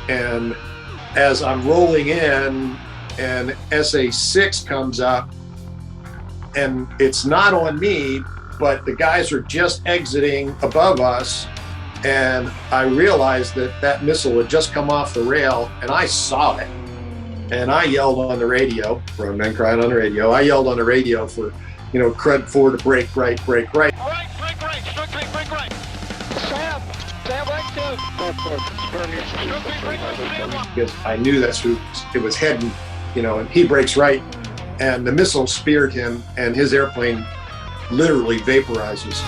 And as I'm rolling in, and SA-6 comes up, and it's not on me, but the guys are just exiting above us. And I realized that that missile had just come off the rail, and I saw it. And I yelled on the radio, grown men crying on the radio. I yelled on the radio for, crud 4 to break right. All right, break right, stroke 3, break right. Sam right 2. Because I knew that's who it was heading, and he breaks right, and the missile speared him, and his airplane literally vaporizes.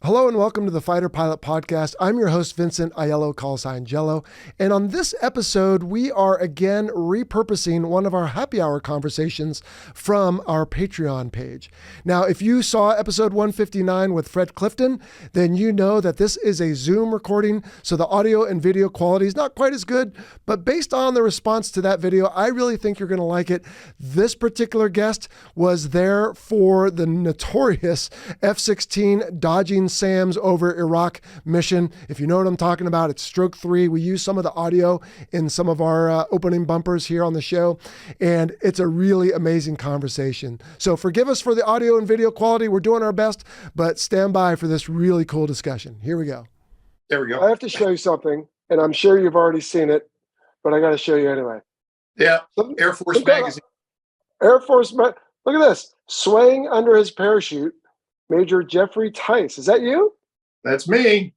Hello and welcome to the Fighter Pilot Podcast. I'm your host, Vincent Aiello, callsign Jello. And on this episode, we are again repurposing one of our happy hour conversations from our Patreon page. Now, if you saw episode 159 with Fred Clifton, then you know that this is a Zoom recording, so the audio and video quality is not quite as good, but based on the response to that video, I really think you're going to like it. This particular guest was there for the notorious F-16 dodging SAMs over Iraq mission. If you know what I'm talking about, it's stroke 3. We use some of the audio in some of our opening bumpers here on the show, and it's a really amazing conversation. So forgive us for the audio and video quality. We're doing our best, but stand by for this really cool discussion. Here we go. There we go. I have to show you something, and I'm sure you've already seen it, but I got to show you anyway. Yeah, Air Force magazine. Look at this. Swaying under his parachute, Major Jeffrey Tice. Is that you? That's me.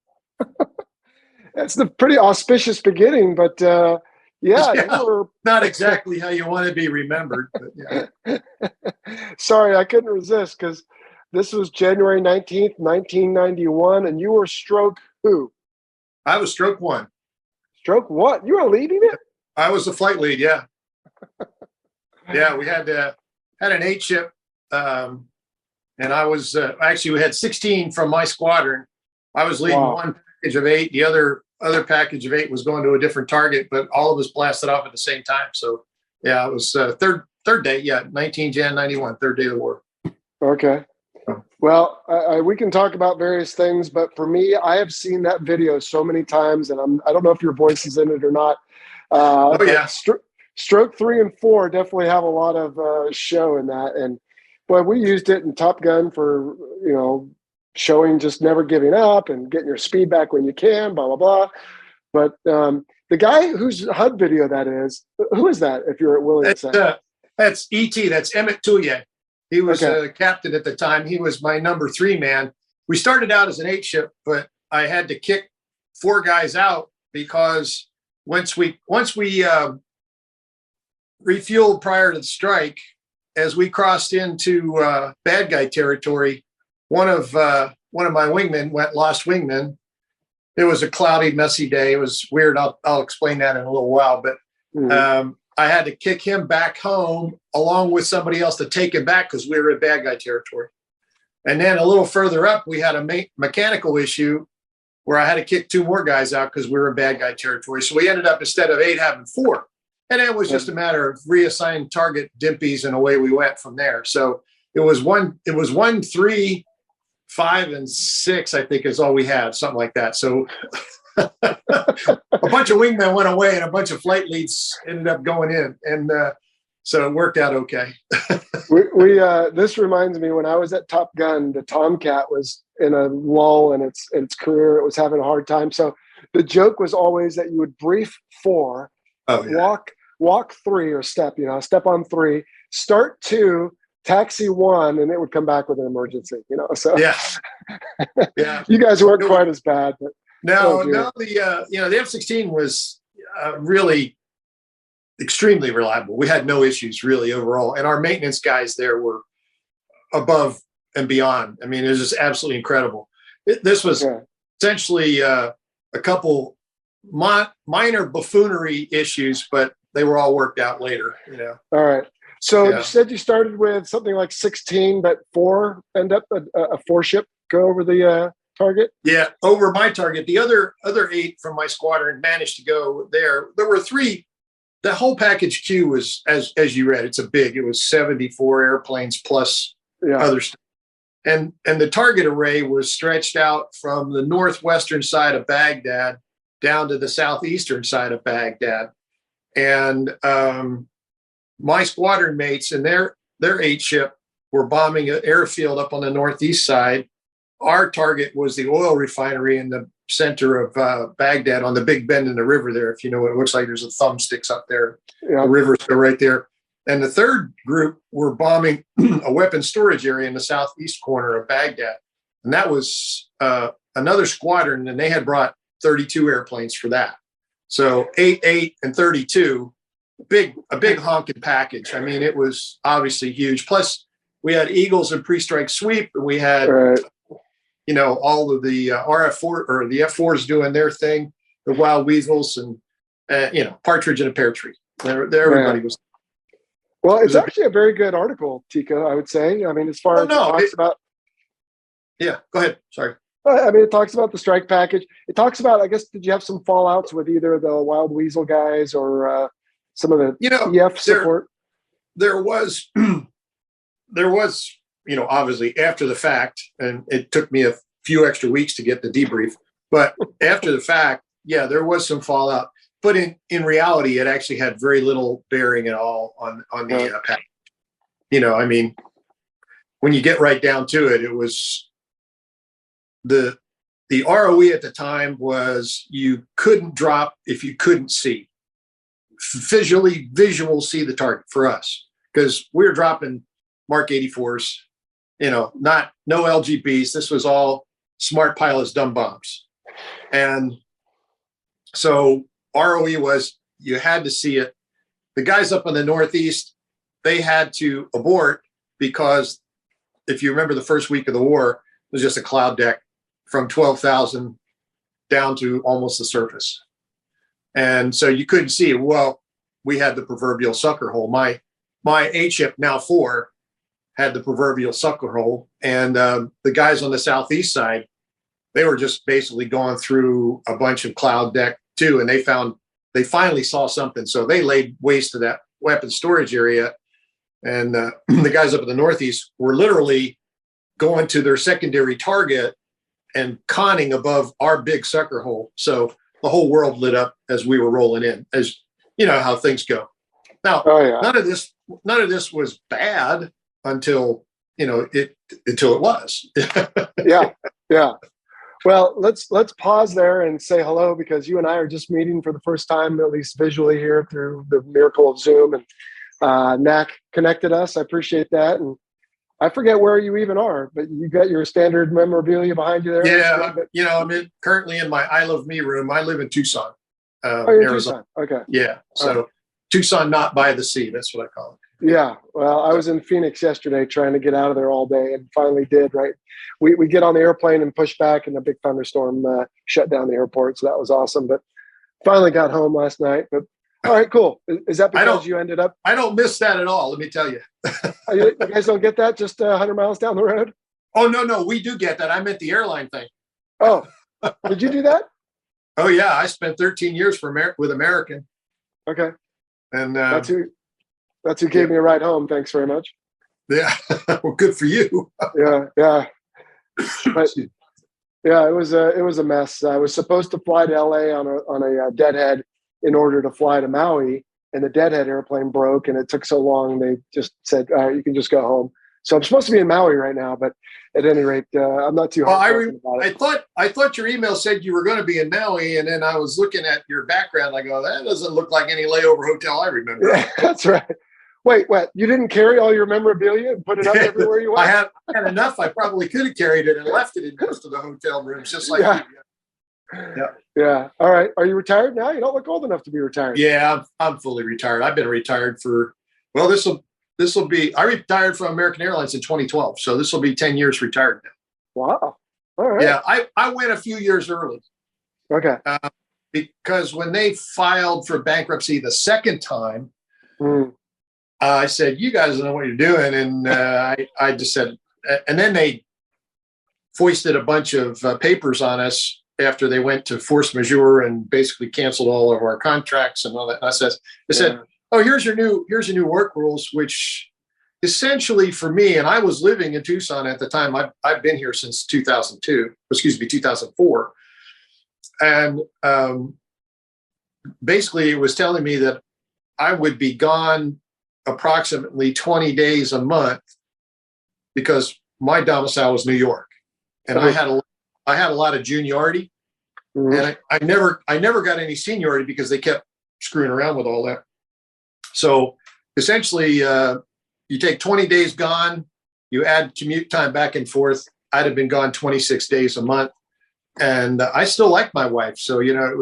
That's the pretty auspicious beginning, but yeah. You were... Not exactly how you want to be remembered. But yeah. Sorry, I couldn't resist because this was January 19th, 1991, and you were stroke who? I was stroke 1. Stroke what? You were leading it? I was the flight lead, yeah. Yeah, we had an 8-ship. And I was actually, we had 16 from my squadron. I was leading one package of 8. The other package of 8 was going to a different target, but all of us blasted off at the same time. So yeah, it was third day. Yeah, 19 Jan 91, third day of the war. Okay. Well, we can talk about various things, but for me, I have seen that video so many times, and I don't know if your voice is in it or not. Oh yeah. Stroke 3 and 4 definitely have a lot of show in that, and well, we used it in Top Gun for, showing just never giving up and getting your speed back when you can, blah, blah, blah. But the guy whose HUD video that is, who is that, if you're willing to say? That's E.T., that's Emmett Tullier. He was captain at the time. He was my number 3 man. We started out as an 8-ship, but I had to kick 4 guys out because once we refueled prior to the strike, as we crossed into bad guy territory, one of my wingmen lost wingman. It was a cloudy, messy day. It was weird. I'll explain that in a little while. But I had to kick him back home along with somebody else to take him back because we were in bad guy territory. And then a little further up, we had a mechanical issue where I had to kick 2 more guys out because we were in bad guy territory. So we ended up, instead of 8, having 4. And it was just a matter of reassigned target dimpies, and away we went from there. So it was 1, 3, 5, and 6, I think, is all we had, something like that. So a bunch of wingmen went away, and a bunch of flight leads ended up going in, and so it worked out okay. we this reminds me, when I was at Top Gun, the Tomcat was in a lull in its career. It was having a hard time. So the joke was always that you would brief 4, walk 3, or step on 3, start 2, taxi 1, and it would come back with an emergency, so yeah. You guys weren't quite as bad, but the F-16 was really extremely reliable. We had no issues really overall, and our maintenance guys there were above and beyond. I mean, it was just absolutely incredible. This was essentially a couple minor buffoonery issues, but they were all worked out later, All right. So you said you started with something like 16, but 4 end up a 4-ship go over the target? Yeah, over my target. The other 8 from my squadron managed to go there. There were 3. The whole package Q was, as you read, it was 74 airplanes plus other stuff. And the target array was stretched out from the northwestern side of Baghdad down to the southeastern side of Baghdad. And my squadron mates and their 8 ship were bombing an airfield up on the northeast side. Our target was the oil refinery in the center of Baghdad on the big bend in the river there. If you know what it looks like, there's a thumb sticks up there. Yeah. The river's still right there. And the third group were bombing a weapons storage area in the southeast corner of Baghdad. And that was another squadron, and they had brought 32 airplanes for that. So 8, 8, and 32, a big honking package. I mean, it was obviously huge. Plus, we had Eagles and pre-strike sweep, and we had all of the RF4 or the F4s doing their thing, the wild weasels, and partridge in a pear tree. Everybody was. Well, it's actually a very good article, Tico, I would say. I mean, as far as it talks about. Yeah, go ahead. Sorry. I mean, it talks about the strike package. It talks about, I guess, did you have some fallouts with either the wild weasel guys or some of the EF support? There was, obviously after the fact, and it took me a few extra weeks to get the debrief, but after the fact, there was some fallout. But in reality, it actually had very little bearing at all on the package. I mean, when you get right down to it, it was the ROE at the time was you couldn't drop if you couldn't see. Visual see the target for us, because we were dropping Mark 84s, no LGBs. This was all smart pilots, dumb bombs. And so ROE was you had to see it. The guys up in the Northeast, they had to abort because if you remember the first week of the war, it was just a cloud deck from 12,000 down to almost the surface. And so you couldn't see it. Well, we had the proverbial sucker hole. My A ship, now 4, had the proverbial sucker hole. And the guys on the southeast side, they were just basically going through a bunch of cloud deck too. And they finally saw something. So they laid waste to that weapon storage area. And the guys up in the Northeast were literally going to their secondary target and conning above our big sucker hole. So the whole world lit up as we were rolling in, as you know how things go. Now, none of this was bad until it was. Yeah. Well, let's pause there and say hello, because you and I are just meeting for the first time, at least visually, here through the miracle of Zoom, and NAC connected us. I appreciate that, and I forget where you even are, but you got your standard memorabilia behind you there. Yeah, I'm currently in my I Love Me room. I live in Tucson, Arizona. Tucson. Okay. Yeah, so Tucson, not by the sea. That's what I call it. Yeah. Well, I was in Phoenix yesterday trying to get out of there all day, and finally did. Right. We get on the airplane and push back, and a big thunderstorm shut down the airport. So that was awesome. But finally got home last night. But all right, cool. Is that because you ended up? I don't miss that at all. Let me tell you. You guys don't get that just 100 miles down the road? Oh, no, we do get that. I meant the airline thing. Oh, did you do that? Oh yeah, I spent 13 years with American. Okay. And that's who gave me a ride home. Thanks very much. Yeah. Well, good for you. Yeah. But yeah, it was a mess. I was supposed to fly to LA on a deadhead in order to fly to Maui, and the deadhead airplane broke, and it took so long. They just said, all right, you can just go home. So I'm supposed to be in Maui right now, but at any rate, I'm not too hard about it. I thought your email said you were going to be in Maui, and then I was looking at your background. I go, that doesn't look like any layover hotel I remember. Yeah, that's right. Wait, what? You didn't carry all your memorabilia and put it up everywhere you went? I had enough. I probably could have carried it and left it in most of the hotel rooms, just like you. Yeah. All right. Are you retired now? You don't look old enough to be retired. Yeah, I'm fully retired. I've been retired for, well, this will be, I retired from American Airlines in 2012. So this will be 10 years retired now. Wow. All right. Yeah. I went a few years early. Okay. Because when they filed for bankruptcy the second time, I said, you guys don't know what you're doing. And I just said, and then they foisted a bunch of papers on us after they went to force majeure and basically canceled all of our contracts and all that. And I said, oh, here's your new work rules, which essentially for me, and I was living in Tucson at the time. I've been here since 2004. And basically it was telling me that I would be gone approximately 20 days a month because my domicile was New York. And I had a lot of juniority, and I never got any seniority because they kept screwing around with all that. So essentially, you take 20 days gone, you add commute time back and forth. I'd have been gone 26 days a month, and I still like my wife. So it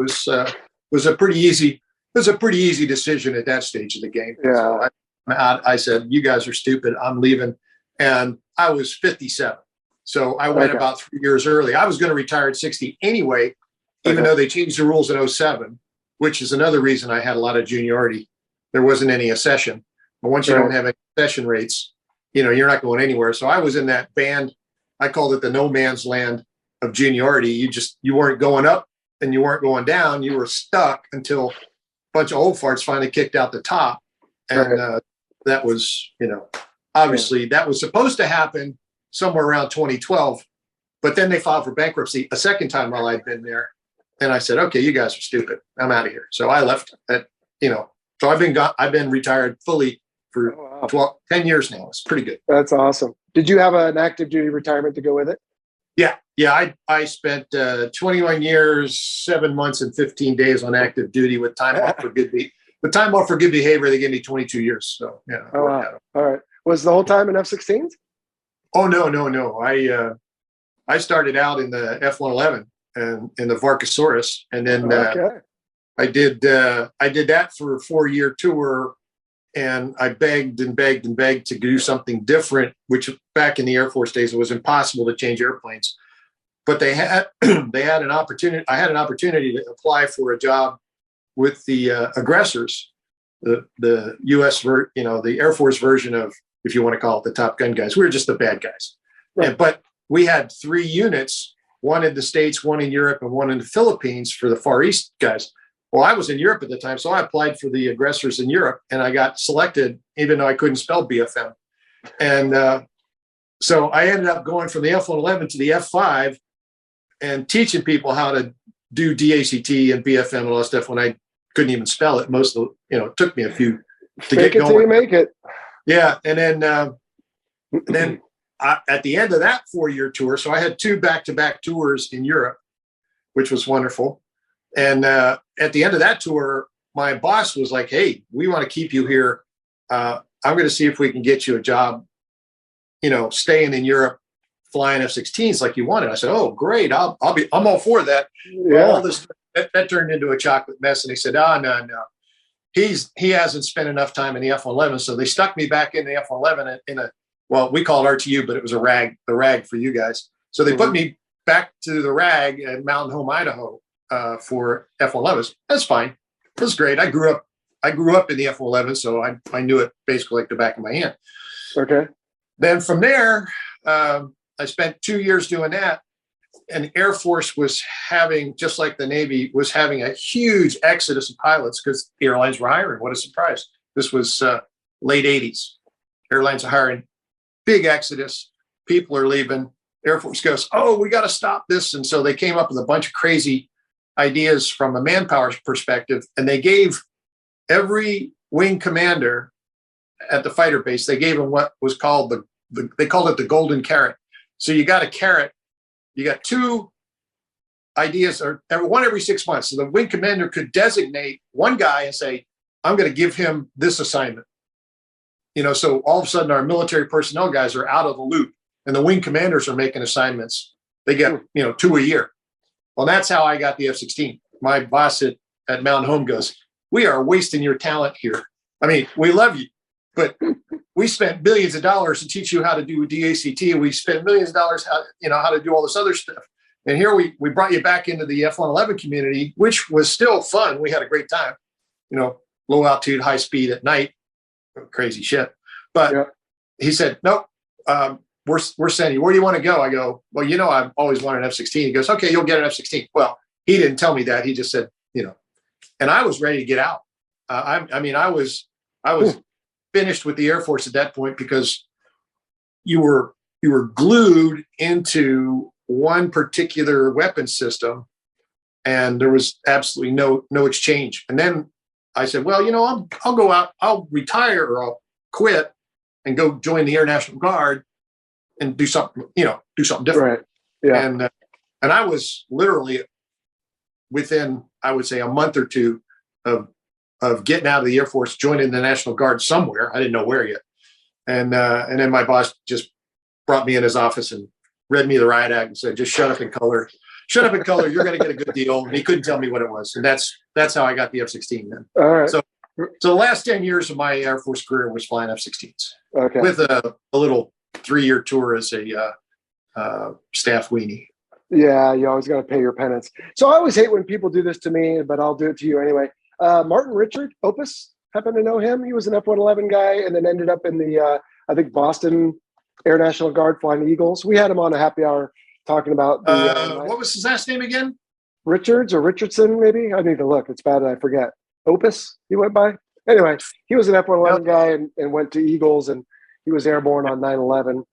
was a pretty easy decision at that stage of the game. Yeah. So I said, "You guys are stupid. I'm leaving," and I was 57. So I went about 3 years early. I was going to retire at 60 anyway, even though they changed the rules in 07, which is another reason I had a lot of juniority. There wasn't any accession. But once you don't have accession rates, you're not going anywhere. So I was in that band. I called it the no man's land of juniority. You weren't going up and you weren't going down. You were stuck until a bunch of old farts finally kicked out the top. And that was, obviously that was supposed to happen somewhere around 2012, but then they filed for bankruptcy a second time while I'd been there. And I said, okay, you guys are stupid. I'm out of here. So I left so I've been retired fully for 10 years now. It's pretty good. That's awesome. Did you have an active duty retirement to go with it? Yeah. I spent 21 years, 7 months and 15 days on active duty with time off for good behavior. They gave me 22 years. So yeah. Oh, wow. All right. Was the whole time in F-16s? Oh, no. I started out in the F-111 and in the Varkasaurus, and then I did that for a 4-year tour, and I begged to do something different, which back in the Air Force days, it was impossible to change airplanes. But they had an opportunity. I had an opportunity to apply for a job with the aggressors, the U.S. the Air Force version of, if you want to call it, the Top Gun guys. We were just the bad guys. Right. But we had 3 units, one in the States, one in Europe, and one in the Philippines for the Far East guys. Well, I was in Europe at the time, so I applied for the aggressors in Europe, and I got selected, even though I couldn't spell BFM. And so I ended up going from the F-111 to the F-5 and teaching people how to do DACT and BFM and all that stuff when I couldn't even spell it. Most of it took me a few to get going. Till you make it. Yeah, and then at the end of that 4-year tour, so I had 2 back-to-back tours in Europe, which was wonderful. And at the end of that tour, my boss was like, "Hey, we want to keep you here. I'm going to see if we can get you a job, staying in Europe, flying F-16s like you wanted." I said, "Oh, great! I'm all for that." Yeah. All this that turned into a chocolate mess, and he said, "Oh, no. He hasn't spent enough time in the F-111." So they stuck me back in the F-111 in a, well, we call it RTU, but it was the rag for you guys. So they put me back to the rag at Mountain Home, Idaho, for F-111s. That's fine. It was great. I grew up in the F-111, so I knew it basically like the back of my hand. Okay. Then from there, I spent 2 years doing that. And Air Force was having, just like the Navy, was having a huge exodus of pilots because the airlines were hiring. What a surprise. This was late 80s. Airlines are hiring. Big exodus. People are leaving. Air Force goes, "Oh, we got to stop this." And so they came up with a bunch of crazy ideas from a manpower perspective. And they gave every wing commander at the fighter base, they gave them what was called they called it the golden carrot. So you got a carrot. You got 2 ideas, or one every 6 months. So the wing commander could designate one guy and say, "I'm going to give him this assignment." So all of a sudden our military personnel guys are out of the loop, and the wing commanders are making assignments. They get, 2 a year. Well, that's how I got the F-16. My boss at Mountain Home goes, "We are wasting your talent here. I mean, we love you, but we spent billions of dollars to teach you how to do DACT. We spent millions of dollars how to do all this other stuff. And here we brought you back into the F-111 community, which was still fun. We had a great time, low altitude, high speed at night, crazy shit." But he said, "Nope, we're sending you. Where do you want to go? I go, well, I've always wanted an F-16. He goes, okay, you'll get an F-16. Well, he didn't tell me that. He just said, and I was ready to get out. I was finished with the Air Force at that point, because you were glued into one particular weapon system, and there was absolutely no exchange. And then I said, well, I'll go out, I'll retire, or I'll quit and go join the Air National Guard and do something different. Right. Yeah. And I was literally within, I would say, a month or two of getting out of the Air Force, joining the National Guard somewhere. I didn't know where yet. And then my boss just brought me in his office and read me the riot act and said, just shut up and color. Shut up and color. You're going to get a good deal. And he couldn't tell me what it was. And that's how I got the F-16 then. All right. So the last 10 years of my Air Force career was flying F-16s. Okay. With a little 3-year tour as a staff weenie. Yeah, you always got to pay your penance. So I always hate when people do this to me, but I'll do it to you anyway. Martin Richard, Opus, happen to know him? He was an F-111 guy and then ended up in the, I think, Boston Air National Guard flying Eagles. We had him on a happy hour talking about the, what was his last name again? Richards or Richardson, maybe? I need to look. It's bad that I forget. Opus, he went by? Anyway, he was an F-111 guy and went to Eagles, and he was airborne on 9/11.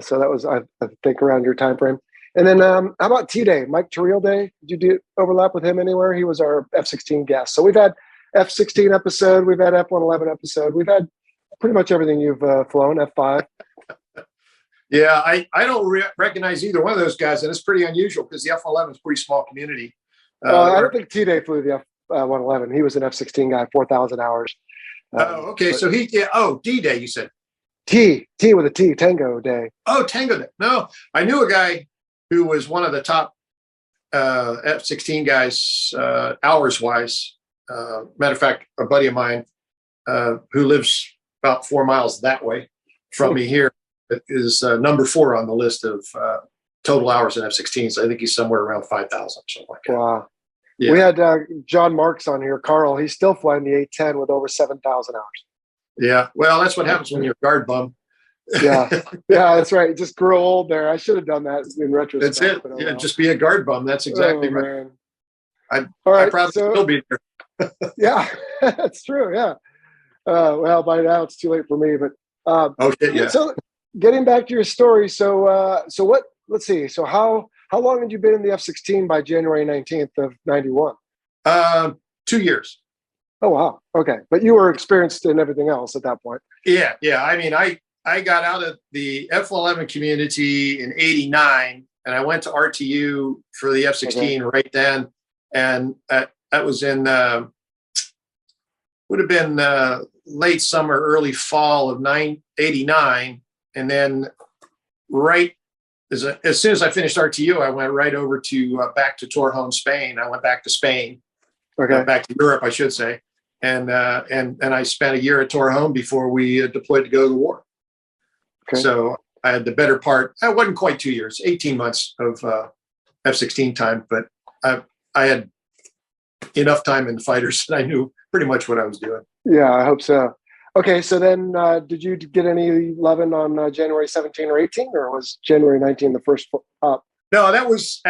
So that was, I think, around your time frame. And then how about T-Day, Mike Terrell Day? Did you overlap with him anywhere? He was our F-16 guest. So we've had F-16 episode. We've had F-111 episode. We've had pretty much everything you've flown, F-5. Yeah, I don't recognize either one of those guys. And it's pretty unusual because the F-111 is a pretty small community. I don't think T-Day flew the F-111. He was an F-16 guy, 4,000 hours. Okay. So D-Day, you said. T with a T, Tango Day. Oh, Tango Day. No, I knew a guy who was one of the top F-16 guys, hours-wise. Matter of fact, a buddy of mine who lives about 4 miles that way from me here is number 4 on the list of total hours in F-16s. I think he's somewhere around 5,000 or something like that. Wow. Yeah. We had John Marks on here, Carl. He's still flying the A-10 with over 7,000 hours. Yeah. Well, that's what happens when you're a guard bum. Yeah, that's right. You just grow old there. I should have done that in retrospect. That's it. Yeah, just be a guard bum. That's exactly right. Man. I'd probably still be there. Yeah, that's true. Yeah. Well, by now it's too late for me. But okay, yeah. So getting back to your story. So what? Let's see. So how long had you been in the F-16 by January 19th of 91? 2 years. Oh wow. Okay, but you were experienced in everything else at that point. Yeah. I mean, I got out of the F-11 community in '89, and I went to RTU for the F-16 right then. And that was in, would have been late summer, early fall of '89. And then as soon as I finished RTU, I went right over to back to Torrejon, Spain. I went back to Spain, back to Europe, I should say. And I spent a year at Torrejon before we deployed to go to the war. Okay. So I had the better part. It wasn't quite 2 years, 18 months of F-16 time, but I had enough time in the fighters that I knew pretty much what I was doing. Yeah, I hope so. Okay, so then did you get any loving on January 17 or 18, or was January 19 the first up? No, that was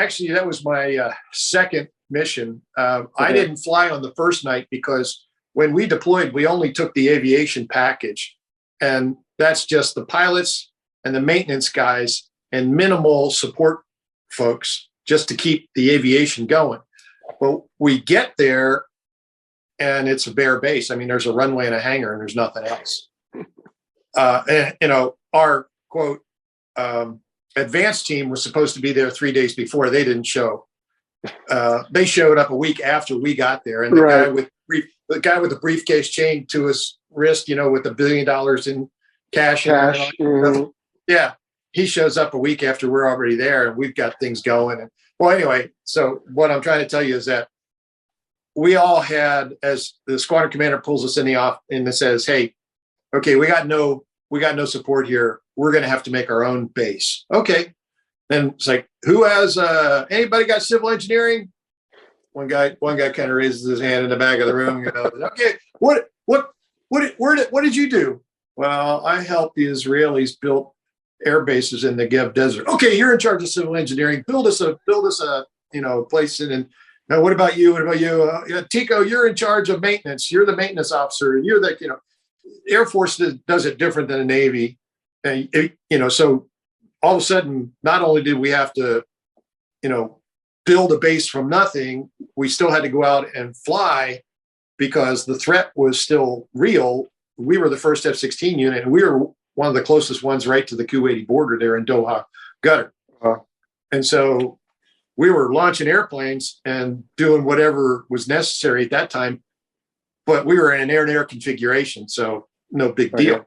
my second mission. I didn't fly on the first night because when we deployed, we only took the aviation package, and that's just the pilots and the maintenance guys and minimal support folks just to keep the aviation going. Well, we get there and it's a bare base. I mean, there's a runway and a hangar and there's nothing else. Our quote, advanced team was supposed to be there 3 days before. They didn't show. They showed up a week after we got there. And the guy with the briefcase chained to his wrist, with $1 billion in cash. Mm-hmm. Yeah. He shows up a week after we're already there and we've got things going. And well, anyway, so what I'm trying to tell you is that we all had, as the squadron commander pulls us in the off and says, hey, okay, we got no support here. We're going to have to make our own base. Okay. Then it's like, who has, anybody got civil engineering? One guy kind of raises his hand in the back of the room. Okay. What did you do? Well, I helped the Israelis build air bases in the Negev Desert. Okay, you're in charge of civil engineering. Build us a place in. And now, what about you? What about you? Tico, you're in charge of maintenance. You're the maintenance officer. You're the Air Force does it different than the Navy. And so all of a sudden, not only did we have to, build a base from nothing, we still had to go out and fly because the threat was still real. We were the first F-16 unit, and we were one of the closest ones right to the Kuwaiti border there in Doha, Qatar. And so we were launching airplanes and doing whatever was necessary at that time, but we were in an air-to-air configuration, so no big deal.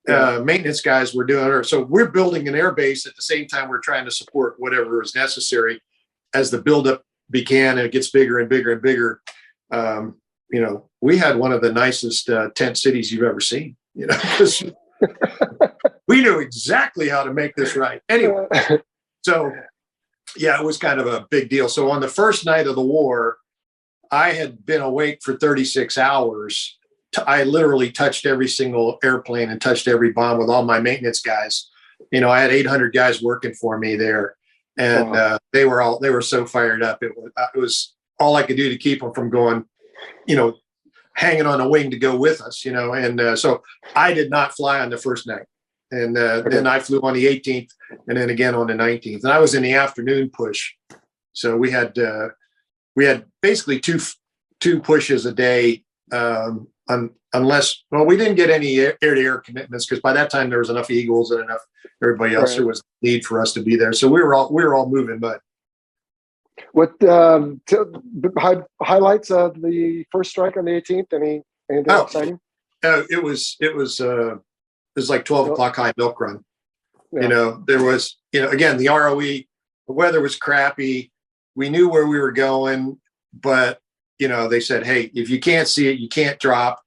Maintenance guys were doing it. So we're building an air base at the same time we're trying to support whatever is necessary as the buildup began, and it gets bigger and bigger and bigger. We had one of the nicest tent cities you've ever seen, because we knew exactly how to make this right. Anyway, so it was kind of a big deal. So on the first night of the war, I had been awake for 36 hours. I literally touched every single airplane and touched every bomb with all my maintenance guys. I had 800 guys working for me there, and they were so fired up. It was all I could do to keep them from going, hanging on a wing to go with us, And so I did not fly on the first night, and then I flew on the 18th, and then again on the 19th, and I was in the afternoon push. So we had basically two pushes a day. Unless we didn't get any air-to-air commitments, because by that time there was enough Eagles and enough everybody else. There was need for us to be there, so we were all moving mud. What highlights of the first strike on the 18th? Anything exciting? It was like 12 o'clock high milk run. There was again the ROE. The weather was crappy. We knew where we were going, but they said, hey, if you can't see it, you can't drop.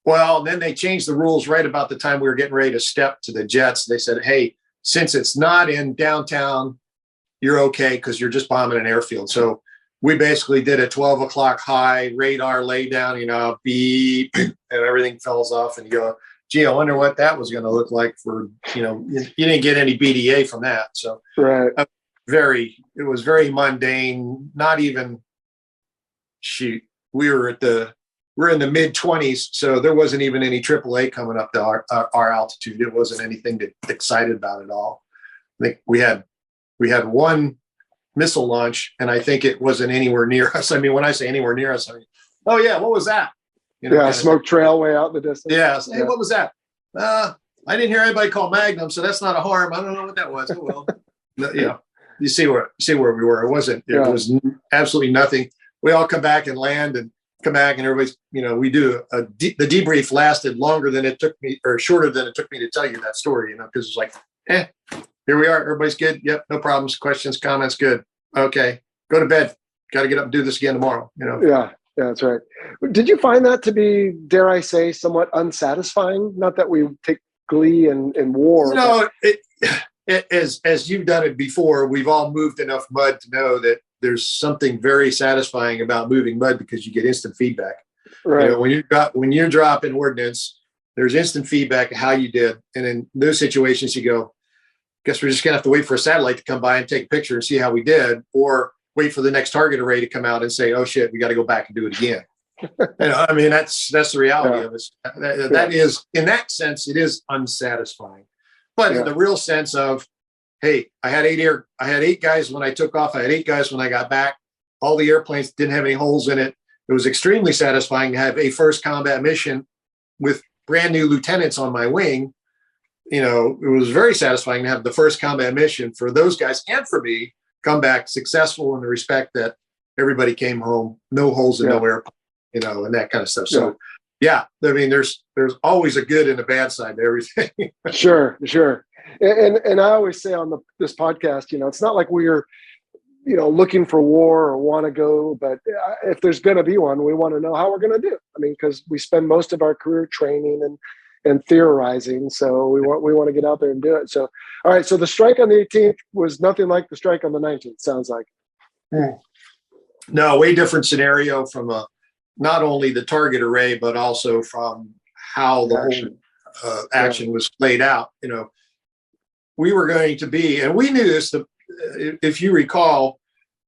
Well, then they changed the rules right about the time we were getting ready to step to the jets. They said, hey, since it's not in downtown, you're okay because you're just bombing an airfield. So we basically did a 12 o'clock high radar lay down, beep, and everything falls off. And you go, gee, I wonder what that was going to look like for, you didn't get any BDA from that. So it was very mundane, not even we're in the mid 20s, so there wasn't even any AAA coming up to our altitude. It wasn't anything to get excited about at all. I think we had one missile launch, and I think it wasn't anywhere near us. I mean, when I say anywhere near us, I mean, oh yeah, what was that? Smoke trail way out in the distance. Hey, what was that? I didn't hear anybody call Magnum, so that's not a harm. I don't know what that was. Oh well. You see where we were. It was absolutely nothing. We all come back and land and come back, and everybody's, we do the debrief lasted longer than it took me, or shorter than it took me to tell you that story, because it's like, here we are. Everybody's good. Yep. No problems. Questions, comments. Good. Okay. Go to bed. Got to get up and do this again tomorrow. Yeah, that's right. Did you find that to be, dare I say, somewhat unsatisfying? Not that we take glee in war. No, as you've done it before, we've all moved enough mud to know that there's something very satisfying about moving mud because you get instant feedback. Right. When you're dropping ordnance, there's instant feedback of how you did. And in those situations, you go, guess we're just gonna have to wait for a satellite to come by and take a picture and see how we did, or wait for the next target array to come out and say, oh shit, we got to go back and do it again. I mean, that's the reality of it. That is, in that sense, it is unsatisfying. But in the real sense of, hey, I had 8 guys when I took off. I had 8 guys when I got back. All the airplanes didn't have any holes in it. It was extremely satisfying to have a first combat mission with brand new lieutenants on my wing. It was very satisfying to have the first combat mission for those guys and for me come back successful in the respect that everybody came home, no holes in no airplane, and that kind of stuff. So, I mean, there's always a good and a bad side to everything. Sure. And I always say on this podcast, it's not like we're, looking for war or want to go, but if there's going to be one, we want to know how we're going to do. I mean, because we spend most of our career training and theorizing, so we want to get out there and do it. So, all right. So the strike on the 18th was nothing like the strike on the 19th. Sounds like. No, way different scenario from not only the target array, but also from how the whole action was laid out. we were going to be, and we knew this, if you recall,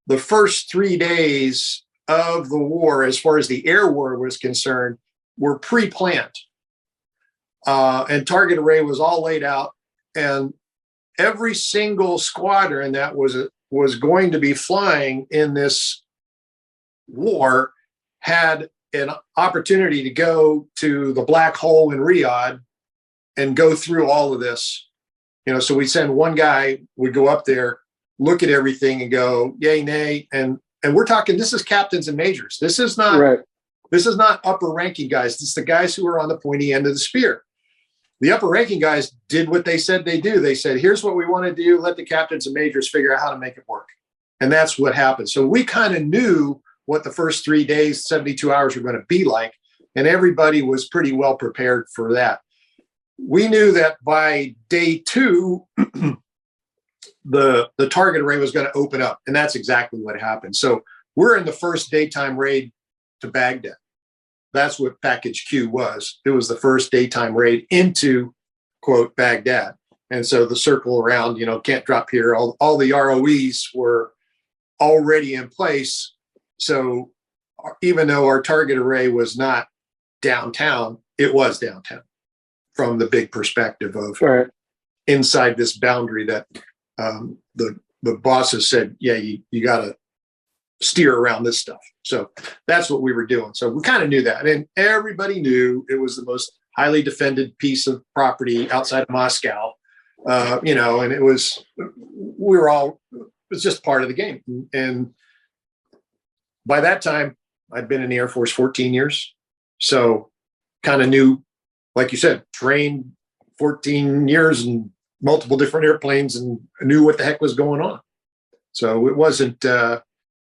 the first 3 days of the war, as far as the air war was concerned, were pre-planned. And target array was all laid out, and every single squadron that was going to be flying in this war had an opportunity to go to the black hole in Riyadh and go through all of this. So we send one guy, would go up there, look at everything and go, yay, nay. And we're talking, this is captains and majors. This is not, Right. This is not upper ranking guys. This is the guys who are on the pointy end of the spear. The upper ranking guys did what they said they do. They said, here's what we want to do. Let the captains and majors figure out how to make it work. And that's what happened. So we kind of knew what the first 3 days, 72 hours were going to be like. And everybody was pretty well prepared for that. We knew that by day 2, the target array was going to open up. And that's exactly what happened. So we're in the first daytime raid to Baghdad. That's what package Q was. It was the first daytime raid into, quote, Baghdad. And so the circle around, can't drop here. All the ROEs were already in place. So even though our target array was not downtown, it was downtown from the big perspective of Right. inside this boundary that the bosses said, yeah, you got to steer around this stuff. So that's what we were doing. So we kind of knew that. And everybody knew it was the most highly defended piece of property outside of Moscow, and it was just part of the game. And by that time, I'd been in the Air Force 14 years. So kind of knew, like you said, trained 14 years and multiple different airplanes and knew what the heck was going on. So it wasn't a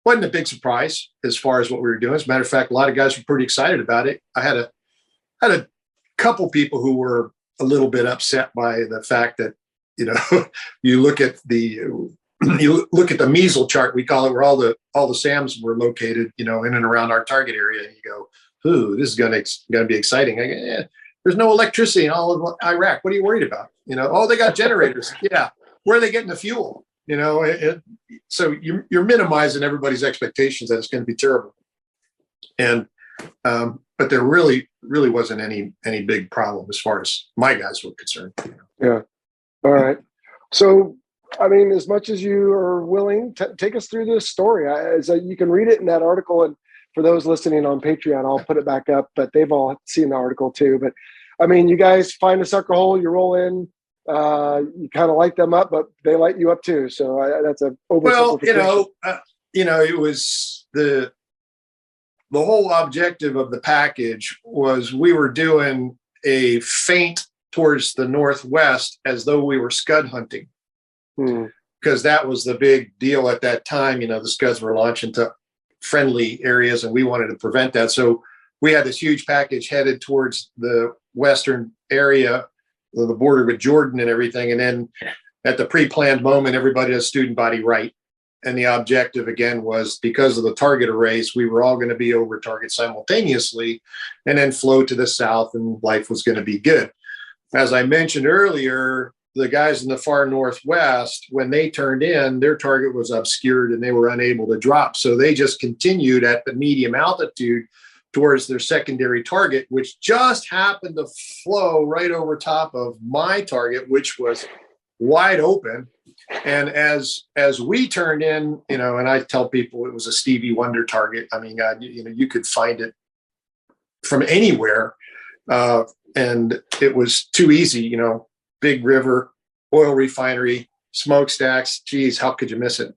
big surprise as far as what we were doing. As a matter of fact, a lot of guys were pretty excited about it. I had a couple people who were a little bit upset by the fact that, you look at the measle chart, we call it, where all the SAMs were located, in and around our target area. And you go, ooh, this is going to be exciting. There's no electricity in all of Iraq. What are you worried about? Oh, they got generators. Yeah. Where are they getting the fuel? So you're minimizing everybody's expectations that it's going to be terrible. And, but there really wasn't any big problem as far as my guys were concerned. Yeah. All right. So, as much as you are willing, take us through this story. You can read it in that article. And for those listening on Patreon, I'll put it back up, but they've all seen the article too. But you guys find a sucker hole, you roll in, you kind of light them up, but they light you up too. So that's a oversimplification. It was the whole objective of the package was we were doing a feint towards the northwest as though we were scud hunting, because that was the big deal at that time. The Scuds were launching to friendly areas, and we wanted to prevent that. So we had this huge package headed towards the western area, the border with Jordan and everything. And then at the pre-planned moment, everybody does student body right. And the objective, again, was because of the target arrays, we were all going to be over target simultaneously and then flow to the south, and life was going to be good. As I mentioned earlier, the guys in the far northwest, when they turned in, their target was obscured and they were unable to drop. So they just continued at the medium altitude towards their secondary target, which just happened to flow right over top of my target, which was wide open. And as we turned in, and I tell people it was a Stevie Wonder target. You could find it from anywhere. And it was too easy, big river, oil refinery, smokestacks. Geez, how could you miss it?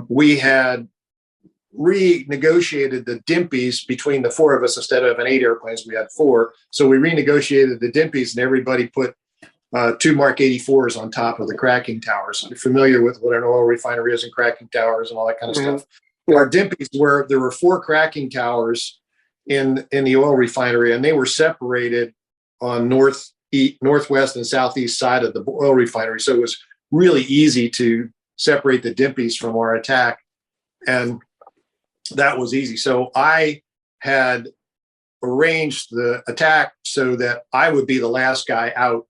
We had renegotiated the dimpies between the four of us. Instead of 8 airplanes, we had 4. So we renegotiated the dimpies, and everybody put 2 Mark 84s on top of the cracking towers. You're familiar with what an oil refinery is and cracking towers and all that kind of stuff. Yeah. Our dimpies there were 4 cracking towers in the oil refinery, and they were separated on northwest and southeast side of the oil refinery. So it was really easy to separate the dimpies from our attack. And that was easy. So I had arranged the attack so that I would be the last guy out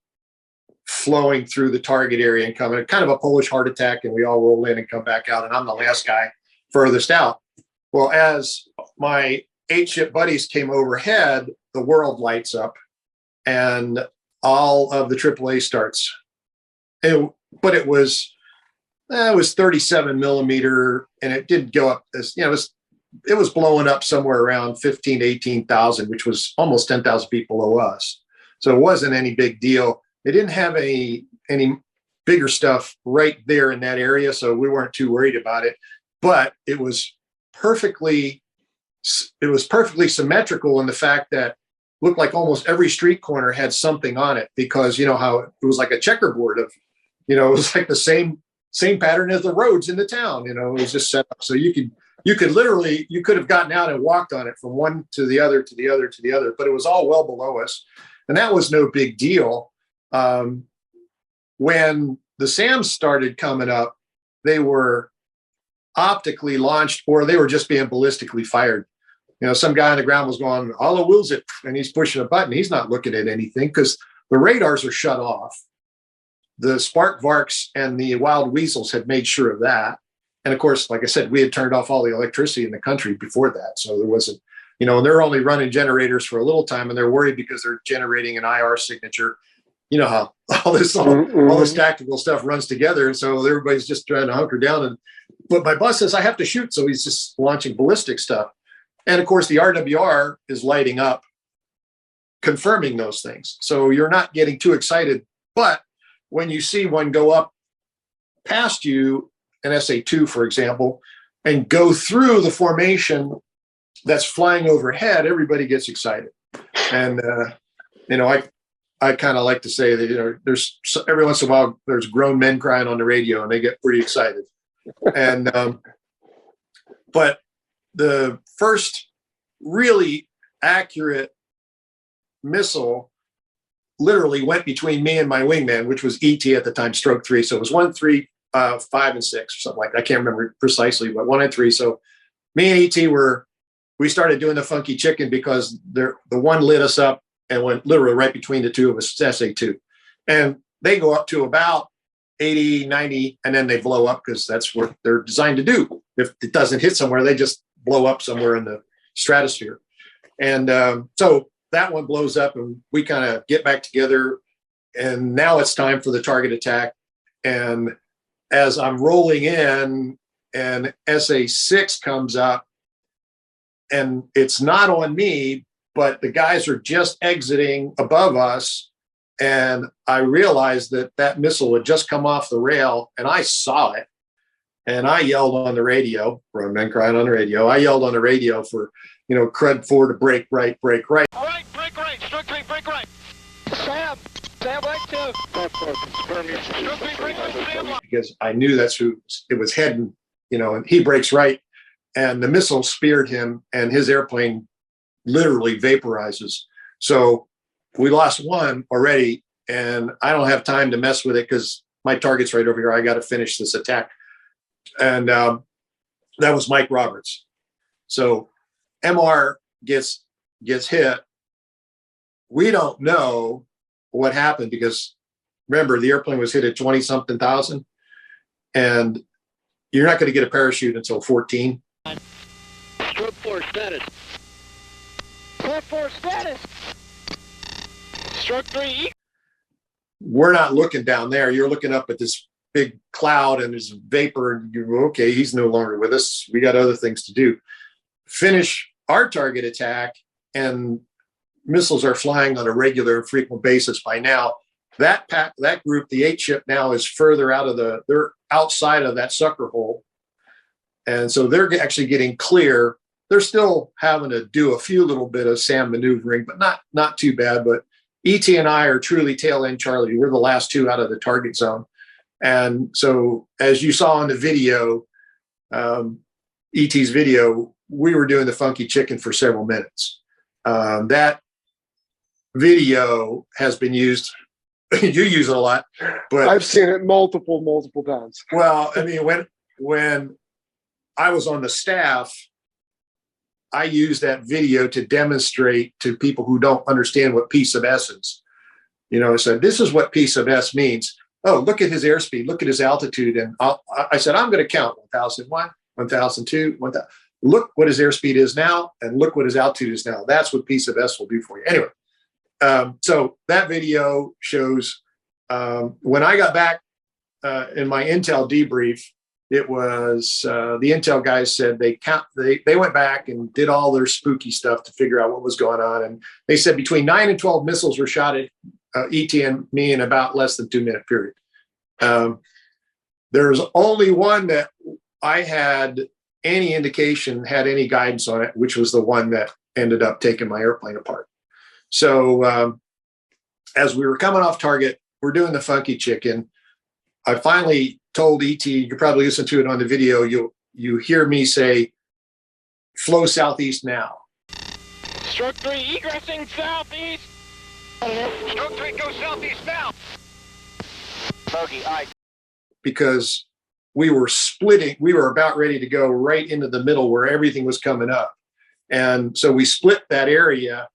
flowing through the target area and coming, kind of a Polish heart attack, and we all roll in and come back out, and I'm the last guy furthest out. Well, as my 8-ship buddies came overhead, the world lights up and all of the AAA starts. But it was 37 millimeter, and it didn't go up as, it was blowing up somewhere around 15 to 18,000, which was almost 10,000 feet below us. So it wasn't any big deal. They didn't have any bigger stuff right there in that area, so we weren't too worried about it. But it was perfectly symmetrical in the fact that looked like almost every street corner had something on it, because you know how it was like a checkerboard of, it was like the same pattern as the roads in the town. It was just set up so you could have gotten out and walked on it from one to the other to the other to the other, but it was all well below us, and that was no big deal. When the SAMs started coming up, they were optically launched, or they were just being ballistically fired. Some guy on the ground was going, "Alla wills it," and he's pushing a button. He's not looking at anything because the radars are shut off. The Spark Varks and the Wild Weasels had made sure of that. And of course, like I said, we had turned off all the electricity in the country before that. So there wasn't, and they're only running generators for a little time, and they're worried because they're generating an IR signature. You know how all this tactical stuff runs together. And so everybody's just trying to hunker down. But my boss says I have to shoot. So he's just launching ballistic stuff. And of course, the RWR is lighting up, confirming those things. So you're not getting too excited. But when you see one go up past you, an SA-2, for example, and go through the formation that's flying overhead, everybody gets excited. And, I kind of like to say that, there's every once in a while, there's grown men crying on the radio and they get pretty excited. And, but the first really accurate missile literally went between me and my wingman, which was ET at the time, stroke 3. So it was 1, 3, 5, and 6, or something like that. I can't remember precisely, but 1 and 3. So me and ET we started doing the funky chicken because the one lit us up and went literally right between the two of us, SA-2. And they go up to about 80, 90, and then they blow up because that's what they're designed to do. If it doesn't hit somewhere, they just blow up somewhere in the stratosphere. And so that one blows up, and we kind of get back together, and now it's time for the target attack. And as I'm rolling in, and SA-6 comes up, and it's not on me, but the guys are just exiting above us. And I realized that missile had just come off the rail, and I saw it. And I yelled on the radio, grown men crying on the radio. I yelled on the radio for, crud 4 to break right, break right. All right, break right, stroke 3, break right. Sam right 2. Stroke 3, break right, Sam left. Because I knew that's who it was heading, and he breaks right. And the missile speared him, and his airplane literally vaporizes. So we lost one already, and I don't have time to mess with it because my target's right over here. I got to finish this attack. And that was Mike Roberts. So MR gets hit. We don't know what happened because remember, the airplane was hit at 20-something thousand, and you're not going to get a parachute until 14. Stroke 4 status. Stroke 4 status. Stroke 3. We're not looking down there. You're looking up at this big cloud and there's vapor, and you're okay, he's no longer with us. We got other things to do. Finish our target attack, and missiles are flying on a regular, frequent basis by now. That group, the 8-ship now, is further out of they're outside of that sucker hole. And so they're actually getting clear. They're still having to do a few little bit of SAM maneuvering, but not too bad. But ET and I are truly tail end Charlie. We're the last two out of the target zone. And so as you saw in the video, ET's video, we were doing the funky chicken for several minutes. That video has been used. You use it a lot, but I've seen it multiple times. Well, I mean, when I was on the staff, I used that video to demonstrate to people who don't understand what piece of essence I said, this is what P sub S means. Oh, look at his airspeed, look at his altitude. And I said, I'm going to count 1001, 1002, 1000. Look what his airspeed is now, and look what his altitude is now. That's what P sub S will do for you. Anyway, so that video shows when I got back in my Intel debrief, it was the Intel guys said they went back and did all their spooky stuff to figure out what was going on. And they said between 9 and 12 missiles were shot at ET and me in about less than 2 minute period. There's only one that I had any indication had any guidance on it, which was the one that ended up taking my airplane apart. So as we were coming off target, we're doing the funky chicken. I finally told ET, you probably listen to it on the video, you hear me say, flow southeast now. Stroke 3, egressing southeast. Stroke 3, go southeast now. Bogey, aye. Because we were splitting, we were about ready to go right into the middle where everything was coming up. And so we split that area,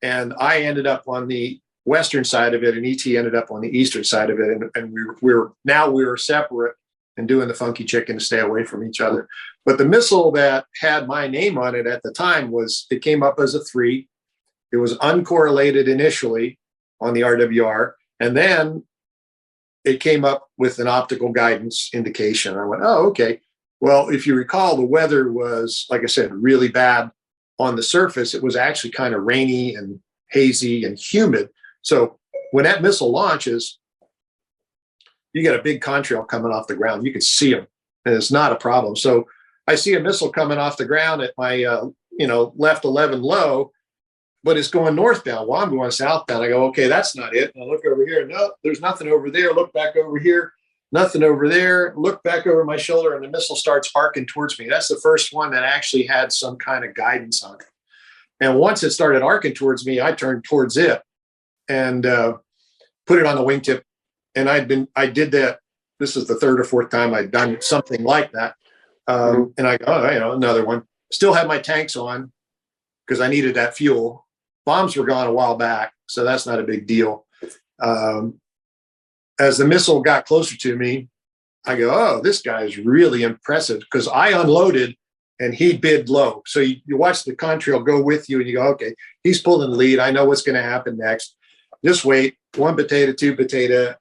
and I ended up on the western side of it, and ET ended up on the eastern side of it. And we were separate and doing the funky chicken to stay away from each other. But the missile that had my name on it at the time it came up as a 3. It was uncorrelated initially on the RWR. And then it came up with an optical guidance indication. I went, oh, okay. Well, if you recall, the weather was, like I said, really bad on the surface. It was actually kind of rainy and hazy and humid. So when that missile launches, you get a big contrail coming off the ground. You can see them, and it's not a problem. So I see a missile coming off the ground at my, left 11 low, but it's going northbound. Well, I'm going southbound. I go, okay, that's not it. And I look over here. No, there's nothing over there. Look back over here. Nothing over there. Look back over my shoulder, and the missile starts arcing towards me. That's the first one that actually had some kind of guidance on it. And once it started arcing towards me, I turned towards it and put it on the wingtip. And I did that. This is the 3rd or 4th time I'd done something like that. And I go, oh, another one. Still had my tanks on because I needed that fuel. Bombs were gone a while back, so that's not a big deal. As the missile got closer to me, I go, oh, this guy is really impressive, because I unloaded and he bid low. So you watch the contrail go with you and you go, okay, he's pulling the lead. I know what's going to happen next. Just wait, 1 potato, 2 potato.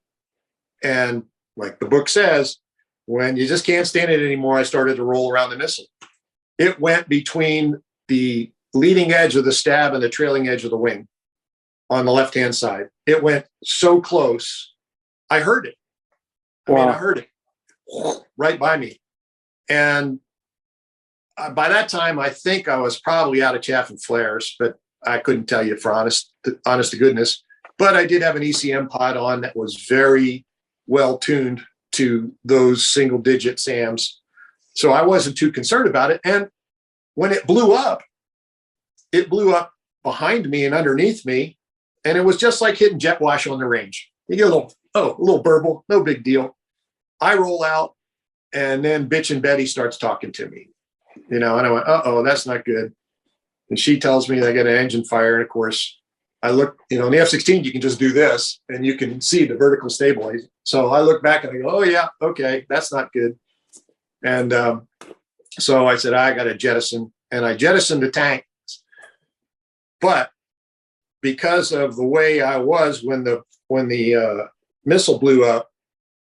And like the book says, when you just can't stand it anymore, I started to roll around the missile. It went between the leading edge of the stab and the trailing edge of the wing on the left-hand side. It went so close, I heard it. I heard it right by me. And by that time, I think I was probably out of chaff and flares, but I couldn't tell you for honest to goodness. But I did have an ECM pod on that was very well tuned to those single-digit SAMs. So I wasn't too concerned about it. And when it blew up behind me and underneath me, and it was just like hitting jet wash on the range. You get a little burble, no big deal. I roll out, and then bitch and Betty starts talking to me, and I went, uh-oh, that's not good. And she tells me I got an engine fire, and of course, I look, in the F-16, you can just do this, and you can see the vertical stabilize. So I look back and I go, oh, yeah, okay, that's not good. And so I said, I got to jettison, and I jettisoned the tank. But because of the way I was when the missile blew up,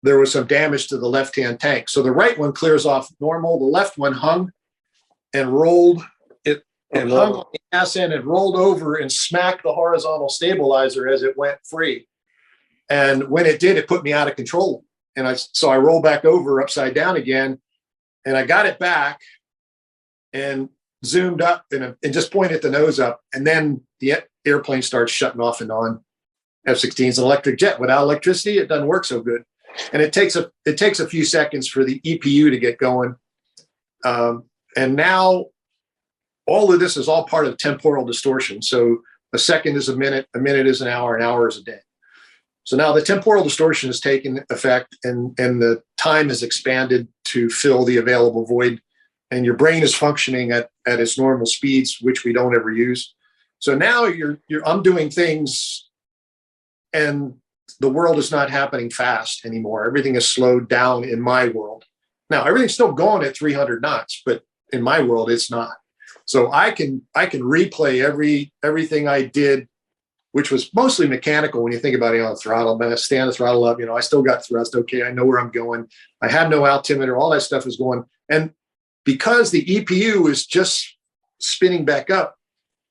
there was some damage to the left-hand tank. So the right one clears off normal. The left one hung and rolled it and hung on the ass end and rolled over and smacked the horizontal stabilizer as it went free. And when it did, it put me out of control. And so I rolled back over upside down again, and I got it back and zoomed up and just pointed the nose up. And then the airplane starts shutting off and on. F-16 is an electric jet. Without electricity, it doesn't work so good. And it takes a few seconds for the EPU to get going. And now all of this is all part of temporal distortion. So a second is a minute is an hour is a day. So now the temporal distortion has taken effect, and the time is expanded to fill the available void, and your brain is functioning at its normal speeds, which we don't ever use. So now I'm doing things and the world is not happening fast anymore. Everything is slowed down in my world. Now, everything's still going at 300 knots, but in my world, it's not. So I can replay everything I did, which was mostly mechanical when you think about it on the throttle. But I stand the throttle up, I still got thrust. Okay, I know where I'm going. I have no altimeter. All that stuff is going. And because the EPU is just spinning back up,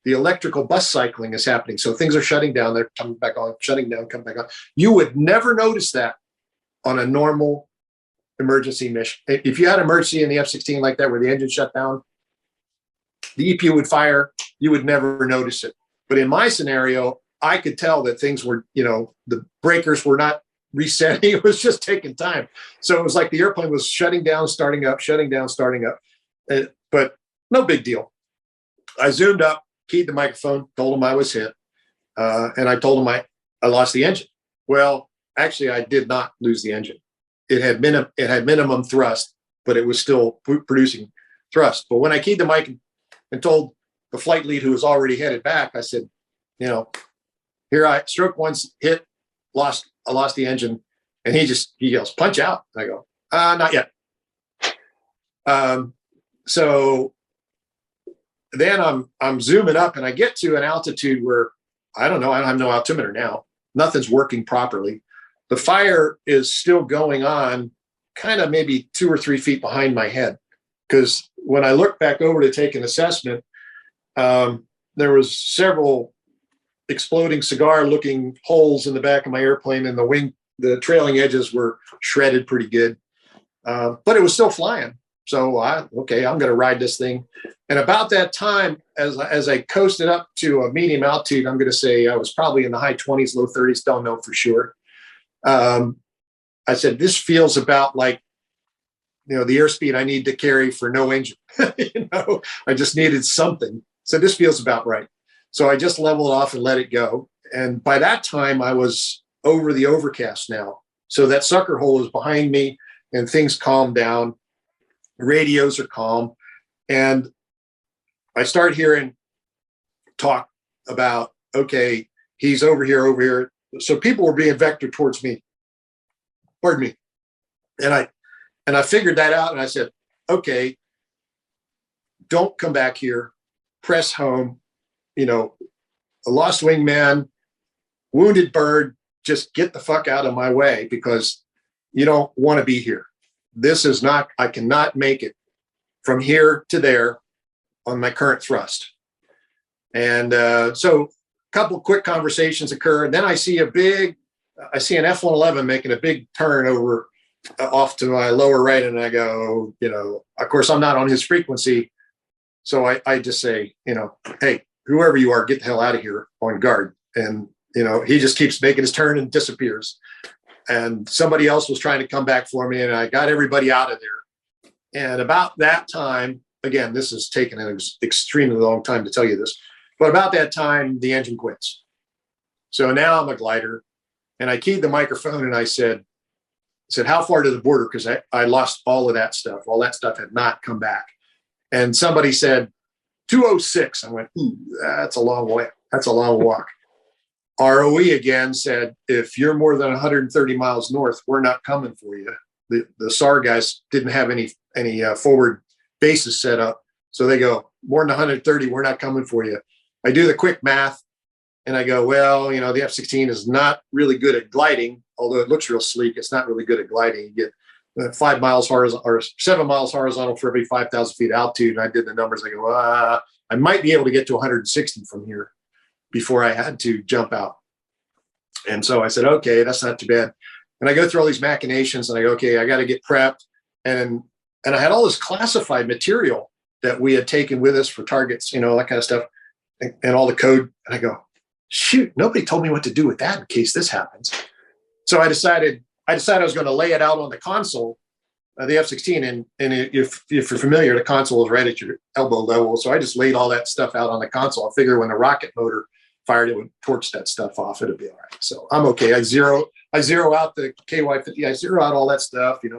the electrical bus cycling is happening. So things are shutting down. They're coming back on, shutting down, coming back on. You would never notice that on a normal emergency mission. If you had an emergency in the F-16 like that, where the engine shut down, the EPU would fire, you would never notice it. But in my scenario, I could tell that things were, the breakers were not resetting. It was just taking time. So it was like the airplane was shutting down, starting up, shutting down, starting up. But no big deal. I zoomed up, keyed the microphone, told him I was hit. And I told him I lost the engine. Well, actually, I did not lose the engine. It had minimum thrust, but it was still producing thrust. But when I keyed the mic and told the flight lead, who was already headed back, I said, stroke one's hit, I lost the engine. And he yells, punch out. And I go, not yet. So then I'm zooming up and I get to an altitude where I don't have no altimeter now. Nothing's working properly. The fire is still going on kind of maybe 2 or 3 feet behind my head. Because when I looked back over to take an assessment, there was several exploding cigar looking holes in the back of my airplane, and the trailing edges were shredded pretty good. But it was still flying. So I'm going to ride this thing. And about that time, as I coasted up to a medium altitude, I'm going to say I was probably in the high 20s, low 30s, don't know for sure. I said, this feels about like, the airspeed I need to carry for no engine. I just needed something. So this feels about right. So I just leveled off and let it go. And by that time, I was over the overcast now. So that sucker hole is behind me and things calmed down. Radios are calm. And I start hearing talk about, okay, he's over here. So people were being vectored towards me. Pardon me. And I figured that out and I said, okay, don't come back here. Press home. A lost wingman, wounded bird, just get the fuck out of my way because you don't want to be here. I cannot make it from here to there on my current thrust. And so a couple quick conversations occur. And then I see an F-111 making a big turn over off to my lower right. And I go, of course, I'm not on his frequency. So I just say, hey, whoever you are, get the hell out of here on guard. And, he just keeps making his turn and disappears. And somebody else was trying to come back for me, and I got everybody out of there. And about that time, again, this has taken an extremely long time to tell you this, but about that time, the engine quits. So now I'm a glider, and I keyed the microphone and I said, how far to the border? Because I lost all of that stuff. All that stuff had not come back. And somebody said, 206. I went, ooh, that's a long way. That's a long walk. ROE again said, if you're more than 130 miles north, we're not coming for you. The SAR guys didn't have any forward bases set up. So they go, more than 130, we're not coming for you. I do the quick math and I go, well, the F-16 is not really good at gliding, although it looks real sleek. It's not really good at gliding. You get 5 miles horizontal or 7 miles horizontal for every 5,000 feet altitude. And I did the numbers. I go, I might be able to get to 160 from here before I had to jump out. And so I said, okay, that's not too bad. And I go through all these machinations and I go, okay, I got to get prepped. And I had all this classified material that we had taken with us for targets, that kind of stuff, and all the code. And I go, shoot, nobody told me what to do with that in case this happens. So I decided I was going to lay it out on the console, the F-16. And if you're familiar, the console is right at your elbow level. So I just laid all that stuff out on the console. I figure when the rocket motor fired, it would torch that stuff off. It'll be all right. So I'm okay. I zero out the KY50. I zero out all that stuff, and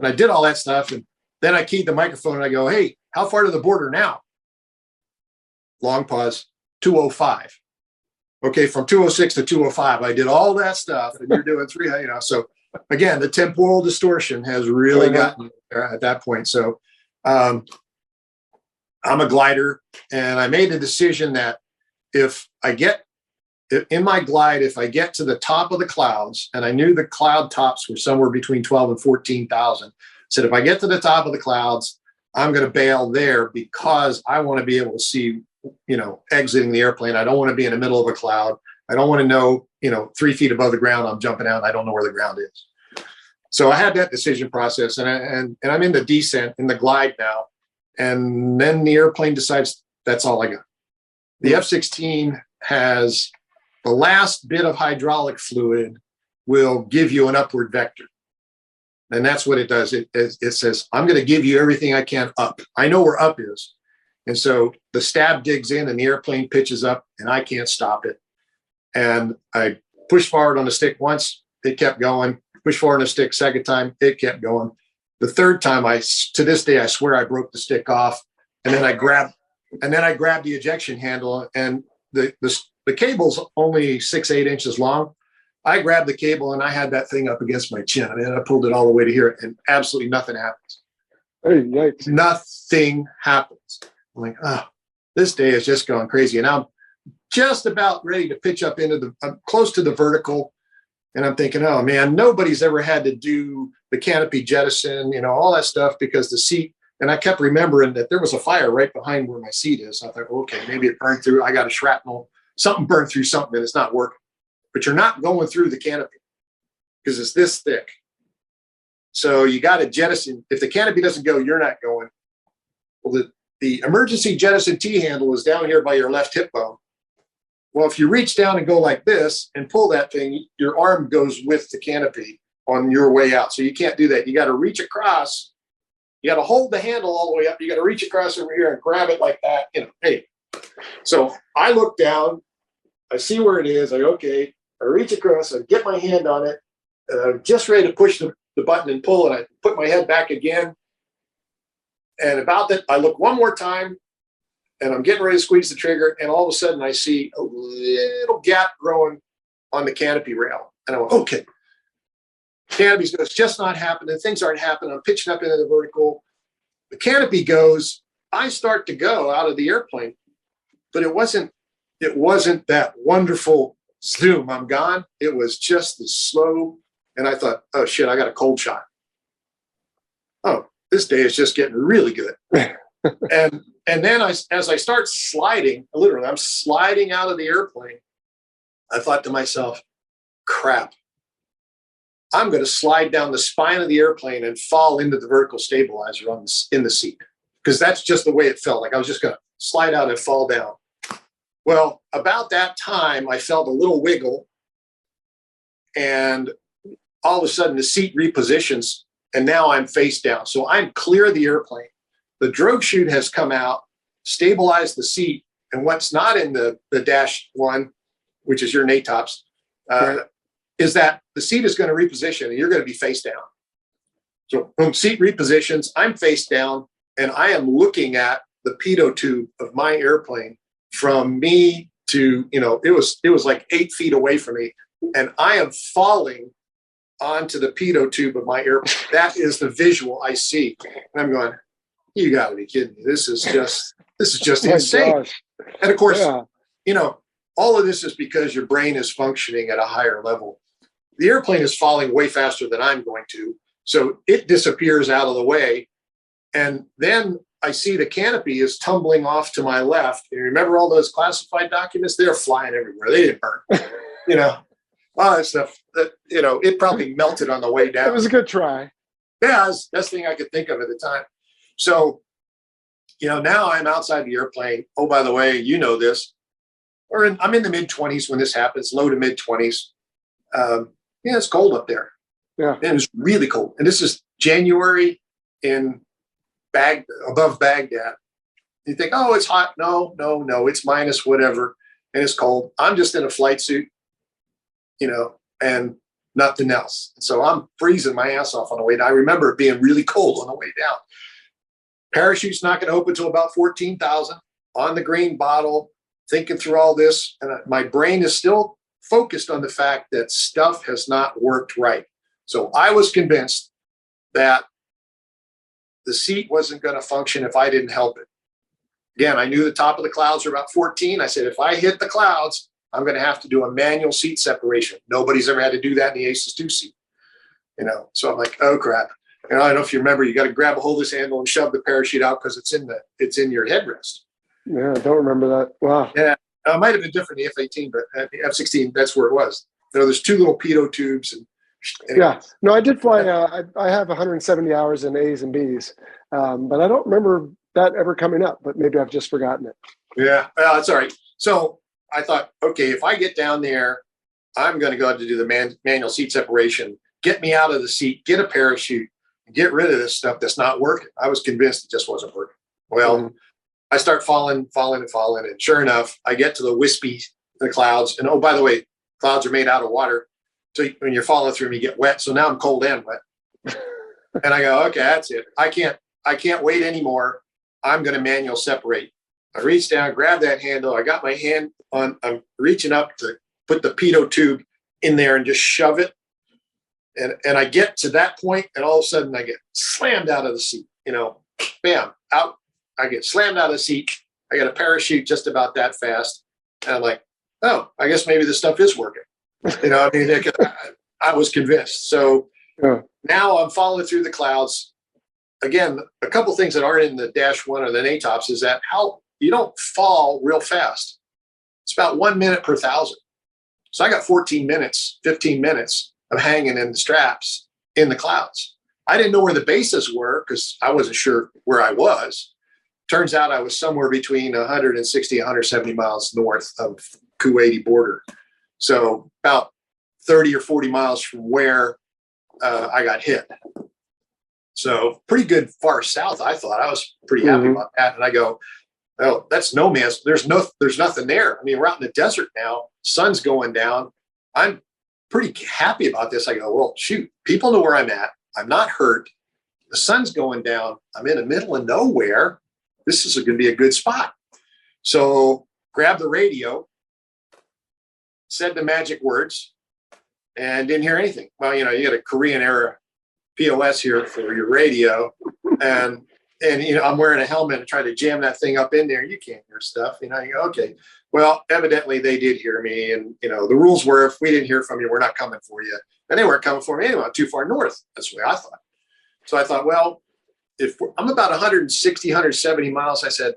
I did all that stuff. And then I keyed the microphone and I go, hey, how far to the border now? Long pause, 205. Okay, from 206 to 205, I did all that stuff, and you're doing 300. So again, the temporal distortion has really gotten there at that point. So I'm a glider, and I made a decision that if I get in my glide, if I get to the top of the clouds, and I knew the cloud tops were somewhere between 12 and 14,000, said if I get to the top of the clouds, I'm going to bail there because I want to be able to see, exiting the airplane. I don't want to be in the middle of a cloud. I don't want to know, 3 feet above the ground, I'm jumping out. I don't know where the ground is. So I had that decision process, and I'm in the descent, in the glide now. And then the airplane decides that's all I got. The F-16 has the last bit of hydraulic fluid will give you an upward vector. And that's what it does. It says, I'm going to give you everything I can up. I know where up is. And so the stab digs in and the airplane pitches up and I can't stop it. And I pushed forward on the stick once, it kept going. Push forward on the stick second time, it kept going. The third time, to this day, I swear I broke the stick off. And then I grabbed the ejection handle, and the cable's only 6-8 inches long. I grabbed the cable and I had that thing up against my chin. I mean, I pulled it all the way to here, and absolutely nothing happens. Hey, yikes. Nothing happens. I'm like, this day is just going crazy. And I'm just about ready to pitch up I'm close to the vertical. And I'm thinking, oh man, nobody's ever had to do the canopy jettison, all that stuff, because the seat. And I kept remembering that there was a fire right behind where my seat is. I thought, okay, maybe it burned through. I got a shrapnel. Something burned through something and it's not working. But you're not going through the canopy because it's this thick. So you got to jettison. If the canopy doesn't go, you're not going. Well, the emergency jettison T-handle is down here by your left hip bone. Well, if you reach down and go like this and pull that thing, your arm goes with the canopy on your way out. So you can't do that. You got to reach across. You got to hold the handle all the way up. You got to reach across over here and grab it like that. Hey. So I look down. I see where it is. I go, okay. I reach across. I get my hand on it. And I'm just ready to push the button and pull. And I put my head back again. And about that, I look one more time. And I'm getting ready to squeeze the trigger. And all of a sudden, I see a little gap growing on the canopy rail. And I went, okay. Canopy's going, it's just not happening. Things aren't happening. I'm pitching up into the vertical. The canopy goes. I start to go out of the airplane. But it wasn't that wonderful zoom. I'm gone. It was just the slow. And I thought, oh, shit, I got a cold shot. Oh, this day is just getting really good. And then as I start sliding, literally, I'm sliding out of the airplane. I thought to myself, crap, I'm going to slide down the spine of the airplane and fall into the vertical stabilizer in the seat. Because that's just the way it felt. Like I was just going to slide out and fall down. Well, about that time, I felt a little wiggle. And all of a sudden, the seat repositions. And now I'm face down. So I'm clear of the airplane. The drogue chute has come out, stabilized the seat. And what's not in the dash one, which is your NATOPS, is that the seat is going to reposition and you're going to be face down. So boom, seat repositions, I'm face down, and I am looking at the pitot tube of my airplane from me to, it was like 8 feet away from me. And I am falling onto the pitot tube of my airplane. That is the visual I see. And I'm going, you got to be kidding me. This is just insane. Gosh. And of course, all of this is because your brain is functioning at a higher level. The airplane is falling way faster than I'm going to. So it disappears out of the way. And then I see the canopy is tumbling off to my left. And remember all those classified documents? They're flying everywhere. They didn't burn. All that stuff. It probably melted on the way down. It was a good try. Yeah, it was the best thing I could think of at the time. So, now I'm outside the airplane. Oh, by the way, you know this. I'm in the mid-20s when this happens, low to mid-20s. It's cold up there. Yeah. And it's really cold. And this is January above Baghdad. You think, oh, it's hot. No, it's minus whatever. And it's cold. I'm just in a flight suit, and nothing else. So I'm freezing my ass off on the way down. I remember it being really cold on the way down. Parachute's not going to open until about 14,000 on the green bottle. thinking through all this, and my brain is still focused on the fact that stuff has not worked right. So I was convinced that the seat wasn't going to function if I didn't help it. Again, I knew the top of the clouds were about 14. I said, if I hit the clouds, I'm going to have to do a manual seat separation. Nobody's ever had to do that in the Aces 2 seat. So I'm like, oh crap. And I don't know if you remember, you got to grab a hold of this handle and shove the parachute out because it's in your headrest. Yeah, I don't remember that. Wow. Yeah, it might have been different in the F-18, but at the F-16, that's where it was. There's two little pitot tubes. And yeah, no, I did fly. I have 170 hours in A's and B's, but I don't remember that ever coming up. But maybe I've just forgotten it. Yeah, well, that's all right. So I thought, okay, if I get down there, I'm going to go out to do the manual seat separation, get me out of the seat, get a parachute, and get rid of this stuff that's not working. I was convinced it just wasn't working. Well, I start falling, and sure enough, I get to the clouds. And oh, by the way, clouds are made out of water. So when you're falling through them, you get wet. So now I'm cold and wet. And I go, okay, that's it. I can't wait anymore. I'm going to manual separate. I reach down, grab that handle. I got my hand on, I'm reaching up to put the pitot tube in there and just shove it. And I get to that point, and all of a sudden I get slammed out of the seat, bam, out. I get slammed out of the seat. I got a parachute just about that fast. And I'm like, oh, I guess maybe this stuff is working. I was convinced. So now I'm falling through the clouds. Again, a couple things that aren't in the -1 or the NATOPS is that how you don't fall real fast. It's about 1 minute per 1,000. So I got 15 minutes of hanging in the straps in the clouds. I didn't know where the bases were because I wasn't sure where I was. Turns out I was somewhere between 160, 170 miles north of Kuwaiti border. So about 30 or 40 miles from where I got hit. So pretty good far south, I thought. I was pretty happy about that. And I go, oh, that's no man's. There's nothing there. I mean, we're out in the desert now. Sun's going down. I'm pretty happy about this. I go, well, shoot, people know where I'm at. I'm not hurt. The sun's going down. I'm in the middle of nowhere. This is going to be a good spot. So grab the radio, said the magic words, and didn't hear anything. Well, you got a Korean era POS here for your radio. And I'm wearing a helmet and try to jam that thing up in there. You can't hear stuff. You go, okay. Well, evidently they did hear me. And, the rules were if we didn't hear from you, we're not coming for you. And they weren't coming for me anyway, too far north. That's the way I thought. So I thought, well, if I'm about 160, 170 miles, I said,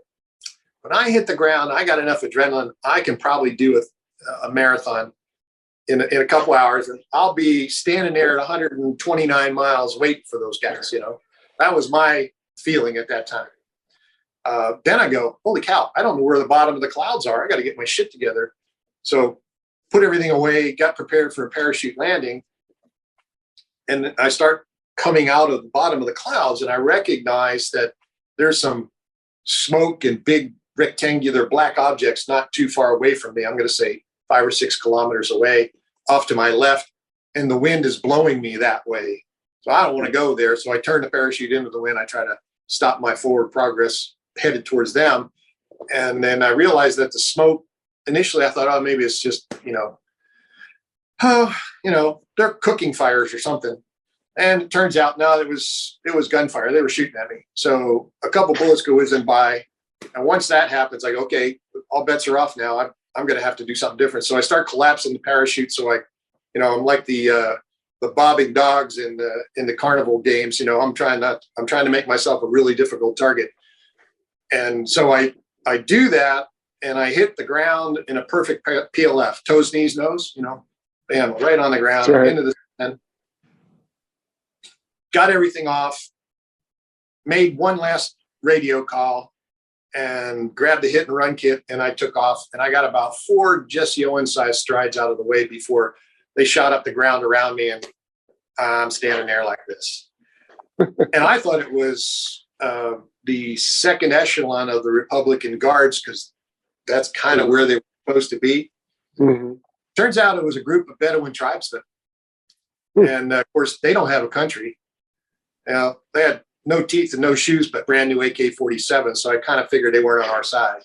when I hit the ground, I got enough adrenaline. I can probably do a marathon in a couple hours. And I'll be standing there at 129 miles waiting for those guys. That was my feeling at that time. Then I go, holy cow, I don't know where the bottom of the clouds are. I got to get my shit together. So put everything away, got prepared for a parachute landing. And I start coming out of the bottom of the clouds, and I recognize that there's some smoke and big rectangular black objects not too far away from me. I'm going to say 5 or 6 kilometers away off to my left, and the wind is blowing me that way. So I don't want to go there. So I turn the parachute into the wind. I try to stop my forward progress headed towards them. And then I realized that the smoke, initially I thought, oh, maybe it's just, they're cooking fires or something. And it turns out, no, it was gunfire. They were shooting at me. So a couple bullets go whizzing by. And once that happens, I go, okay, all bets are off now. I'm going to have to do something different. So I start collapsing the parachute. So I'm like the bobbing dogs in the carnival games. I'm trying to make myself a really difficult target. And so I do that, and I hit the ground in a perfect PLF, toes, knees, nose, bam, right on the ground, right. Into the sand. Got everything off, made one last radio call, and grabbed the hit and run kit, and I took off. And I got about 4 Jesse Owens-sized strides out of the way before they shot up the ground around me, and I'm standing there like this. And I thought it was the second echelon of the Republican Guards, because that's kind of where they were supposed to be. Mm-hmm. Turns out it was a group of Bedouin tribesmen. And of course, they don't have a country. They had no teeth and no shoes, but brand new AK-47. So I kind of figured they weren't on our side.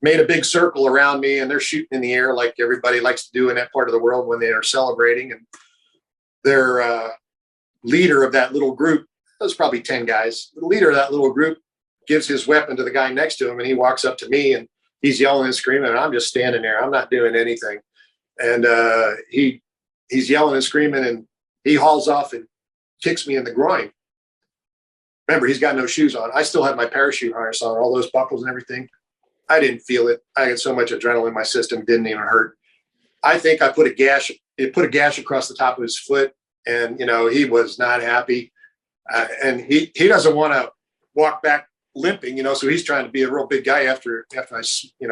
made a big circle around me, and they're shooting in the air like everybody likes to do in that part of the world when they are celebrating. And their leader of that little group, there's probably 10 guys, the leader of that little group gives his weapon to the guy next to him, and he walks up to me and he's yelling and screaming, and I'm just standing there. I'm not doing anything. And he's yelling and screaming, and he hauls off and kicks me in the groin. Remember, he's got no shoes on. I still have my parachute harness on, all those buckles and everything. I didn't feel it. I had so much adrenaline in my system, didn't even hurt. I think I put a gash. It put a gash across the top of his foot, and he was not happy. And he doesn't want to walk back limping, so he's trying to be a real big guy after I,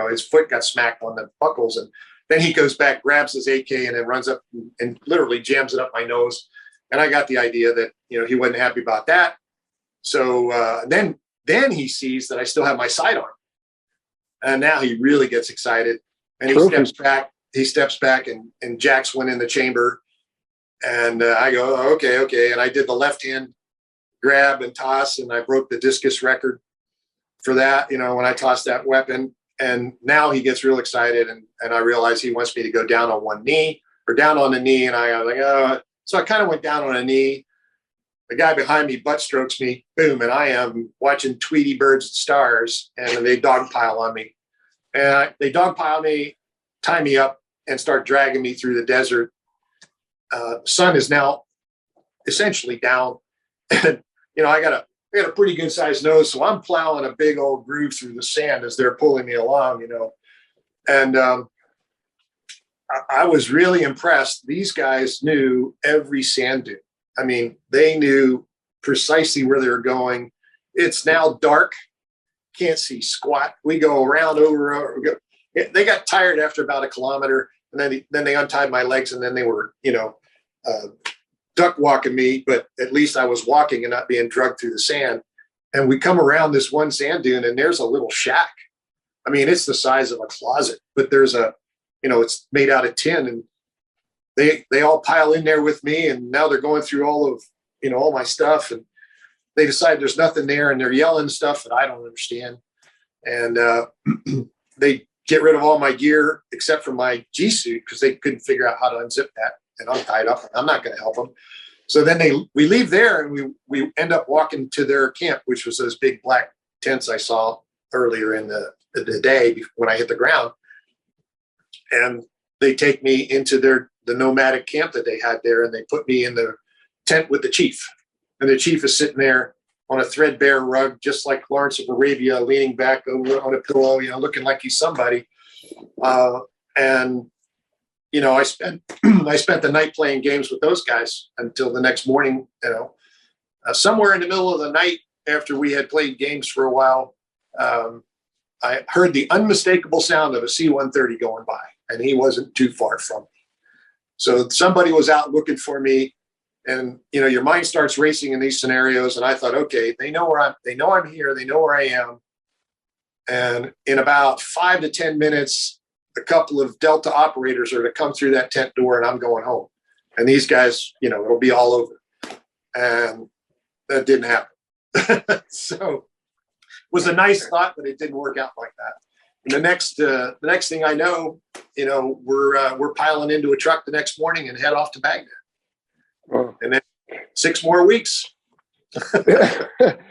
his foot got smacked on the buckles, and then he goes back, grabs his AK, and then runs up and literally jams it up my nose. And I got the idea that he wasn't happy about that. So then he sees that I still have my sidearm, and now he really gets excited, and he steps back and jacks one in the chamber, and I go, oh, okay, and I did the left hand grab and toss, and I broke the discus record for that, when I tossed that weapon. And now he gets real excited, and I realize he wants me to go down on one knee or down on the knee, and I was like, oh. So I kind of went down on a knee. The guy behind me butt strokes me, boom, and I am watching Tweety Birds and Stars, and they dogpile on me. And they dogpile me, tie me up, and start dragging me through the desert. Sun is now essentially down, and I got a pretty good sized nose, so I'm plowing a big old groove through the sand as they're pulling me along, and I was really impressed. These guys knew every sand dune. I mean, they knew precisely where they were going. It's now dark, can't see squat. We go around over. They got tired after about a kilometer, and then they untied my legs, and then they were, duck walking me, but at least I was walking and not being drugged through the sand. And we come around this one sand dune, and there's a little shack. I mean, it's the size of a closet, but there's it's made out of tin, and they all pile in there with me, and now they're going through all of, all my stuff, and they decide there's nothing there, and they're yelling stuff that I don't understand. And they get rid of all my gear except for my G suit, because they couldn't figure out how to unzip that, and I'm tied up, and I'm not going to help them. So then we leave there, and we end up walking to their camp, which was those big black tents I saw earlier in the day when I hit the ground. And they take me into the nomadic camp that they had there, and they put me in the tent with the chief. And the chief is sitting there on a threadbare rug, just like Lawrence of Arabia, leaning back over on a pillow, looking like he's somebody. And I spent the night playing games with those guys until the next morning. Somewhere in the middle of the night, after we had played games for a while, I heard the unmistakable sound of a C-130 going by, and he wasn't too far from me. So somebody was out looking for me, and your mind starts racing in these scenarios. And I thought, okay, they know I'm here, they know where I am. And in about 5 to 10 minutes, a couple of Delta operators are to come through that tent door, and I'm going home. And these guys, it'll be all over. And that didn't happen. So it was a nice thought, but it didn't work out like that. And the next thing I know, we're piling into a truck the next morning and head off to Baghdad. Wow. And then 6 more weeks.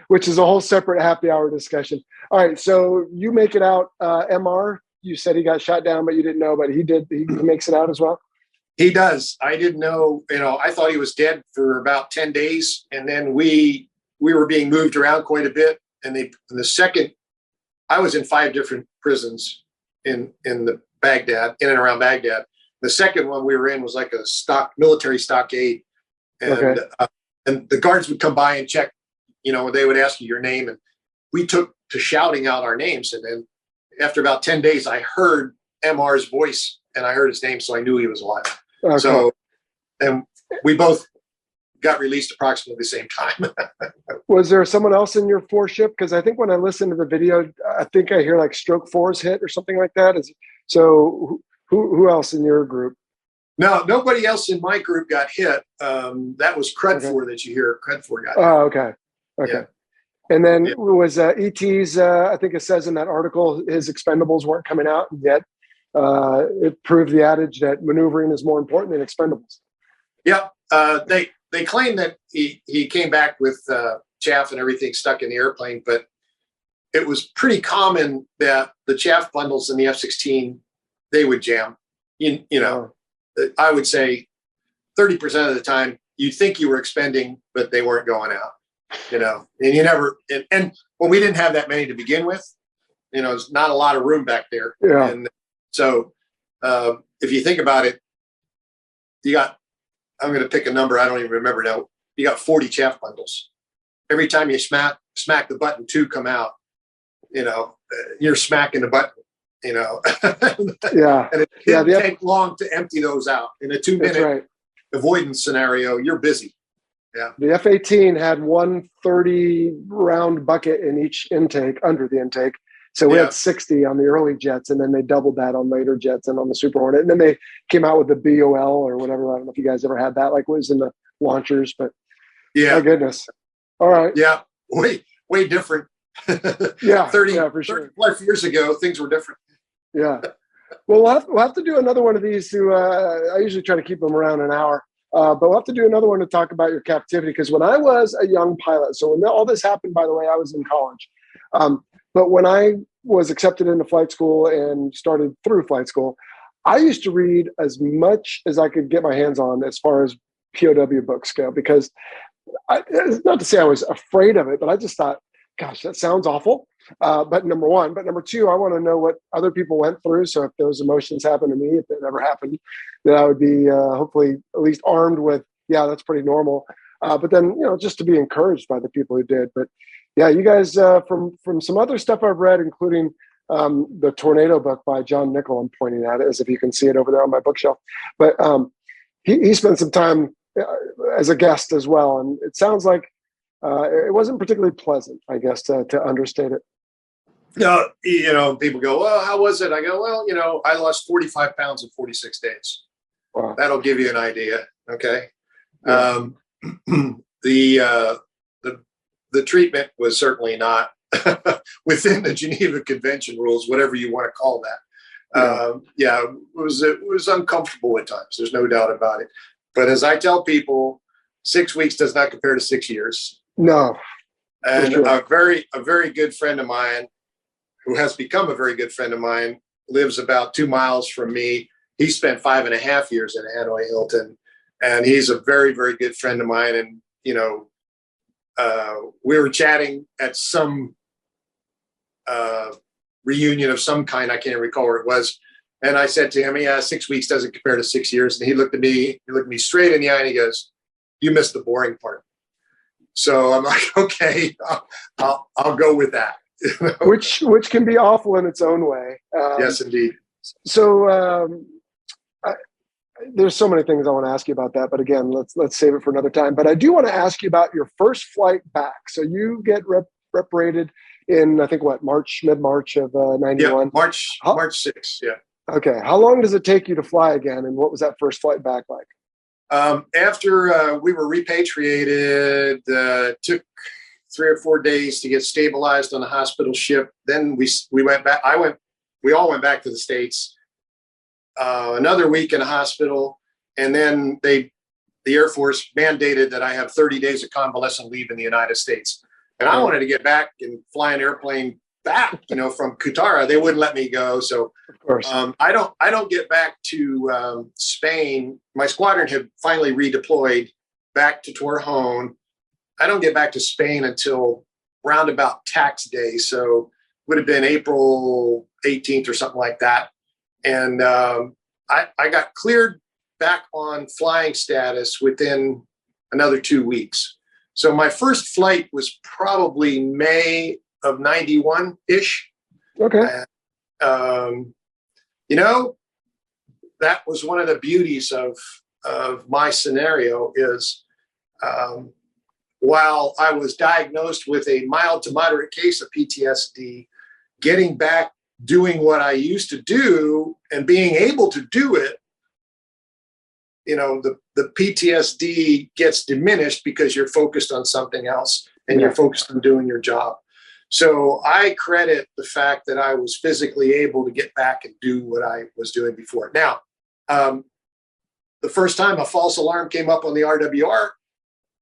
Which is a whole separate happy hour discussion. All right, so you make it out. MR, you said he got shot down, but you didn't know, but he did. He makes it out as well. He does. I didn't know. I thought he was dead for about 10 days, and then we were being moved around quite a bit. And the second, I was in 5 different prisons in the Baghdad, in and around Baghdad. The second one we were in was like a military stockade, and Okay. And the guards would come by and check. They would ask you your name, and we took to shouting out our names. And then after about 10 days, I heard MR's voice, and I heard his name, so I knew he was alive. Okay. So, and we both got released approximately the same time. Was there someone else in your 4 ship? Because I think when I listened to the video, I think I hear like stroke 4's hit or something like that. So who else in your group? No, nobody else in my group got hit. That was Crud 4 that you hear. Crud 4 got hit. Oh, okay. Okay. Yeah. And then Yeah. was ET's, I think it says in that article, his expendables weren't coming out, and yet it proved the adage that maneuvering is more important than expendables. Yeah. They claim that he came back with chaff and everything stuck in the airplane, but it was pretty common that the chaff bundles in the F-16, they would jam. You know, I would say 30% of the time you'd think you were expending, but they weren't going out. You know, and you never, and well, we didn't have that many to begin with. You know, there's not a lot of room back there. Yeah. And so if you think about it, you got, I'm going to pick a number, I don't even remember now. You got 40 chaff bundles. Every time you smack the button to come out, you know, you're smacking the button, you know. Yeah. And it didn't take long to empty those out. In a 2-minute avoidance scenario, you're busy. Yeah. The F-18 had 130 round bucket in each intake, under the intake. So we had 60 on the early jets, and then they doubled that on later jets and on the Super Hornet. And then they came out with the BOL or whatever. I don't know if you guys ever had that, like was in the launchers, but yeah, my goodness. All right. Yeah. Way different. Yeah. 30, yeah, for sure. 30 plus years ago, things were different. Yeah. Well, we'll have to do another one of these to, I usually try to keep them around an hour. But we'll have to do another one to talk about your captivity, because when I was a young pilot, so when all this happened, by the way, I was in college. But when I was accepted into flight school and started through flight school, I used to read as much as I could get my hands on as far as POW books go, because not to say I was afraid of it, but I just thought, gosh, that sounds awful. But number one, but number two, I want to know what other people went through. So if those emotions happen to me, if it ever happened, that I would be hopefully at least armed with, yeah, that's pretty normal. But then, you know, just to be encouraged by the people who did. But yeah, you guys, from some other stuff I've read, including the Tornado book by John Nichol, I'm pointing at it as if you can see it over there on my bookshelf. But he spent some time as a guest as well. And it sounds like it wasn't particularly pleasant, I guess, to understate it. No, you know, people go, well, how was it? I go, well, you know, I lost 45 pounds in 46 days. Wow. That'll give you an idea. Okay. Yeah. The treatment was certainly not within the Geneva Convention rules, whatever you want to call that. Yeah, it was uncomfortable at times. There's no doubt about it. But as I tell people, 6 weeks does not compare to 6 years. No. And sure. a very good friend of mine, who has become a very good friend of mine, lives about 2 miles from me. He spent 5.5 years in Hanoi Hilton, and he's a very, very good friend of mine. And, you know, we were chatting at some reunion of some kind. I can't recall where it was. And I said to him, yeah, 6 weeks doesn't compare to 6 years. And he looked at me straight in the eye and he goes, you missed the boring part. So I'm like, okay, I'll go with that. Which can be awful in its own way. Yes, indeed. So there's so many things I want to ask you about that, but again, let's save it for another time. But I do want to ask you about your first flight back. So you get reparated in, I think, mid-March of 91? Yeah, March 6th, yeah. Okay. How long does it take you to fly again, and what was that first flight back like? After we were repatriated, took 3 or 4 days to get stabilized on the hospital ship. Then we went back. We all went back to the States. Another week in a hospital, and then the Air Force mandated that I have 30 days of convalescent leave in the United States. And I wanted to get back and fly an airplane back, you know, from Qatar. They wouldn't let me go. So Of course. I don't get back to Spain. My squadron had finally redeployed back to Torrejon. I don't get back to Spain until roundabout tax day. So would have been April 18th or something like that. And I got cleared back on flying status within another 2 weeks. So my first flight was probably May of 91-ish. Okay. You know, that was one of the beauties of my scenario is while I was diagnosed with a mild to moderate case of PTSD, getting back doing what I used to do and being able to do it, you know, the PTSD gets diminished because you're focused on something else and you're focused on doing your job. So I credit the fact that I was physically able to get back and do what I was doing before. Now, the first time a false alarm came up on the RWR,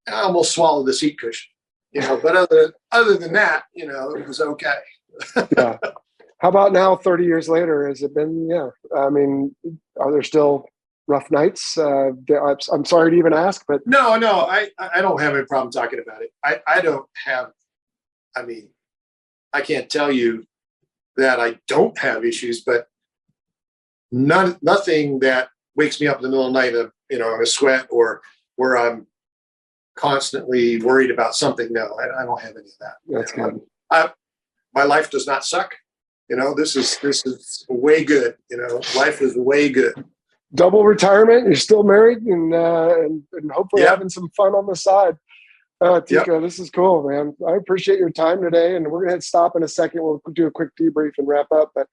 I almost swallowed the seat cushion, but other than that, it was okay. Yeah. How about now, 30 years later? Has it been, I mean, are there still rough nights? I'm sorry to even ask, but. No, I don't have any problem talking about it. I don't have, I can't tell you that I don't have issues, but nothing that wakes me up in the middle of the night, in a sweat or where I'm constantly worried about something. No, I don't have any of that. That's good. My life does not suck. This is way good. Life is way good. Double retirement. You're still married and hopefully having some fun on the side. Tico, This is cool, man. I appreciate your time today, and we're gonna stop in a second. We'll do a quick debrief and wrap up. But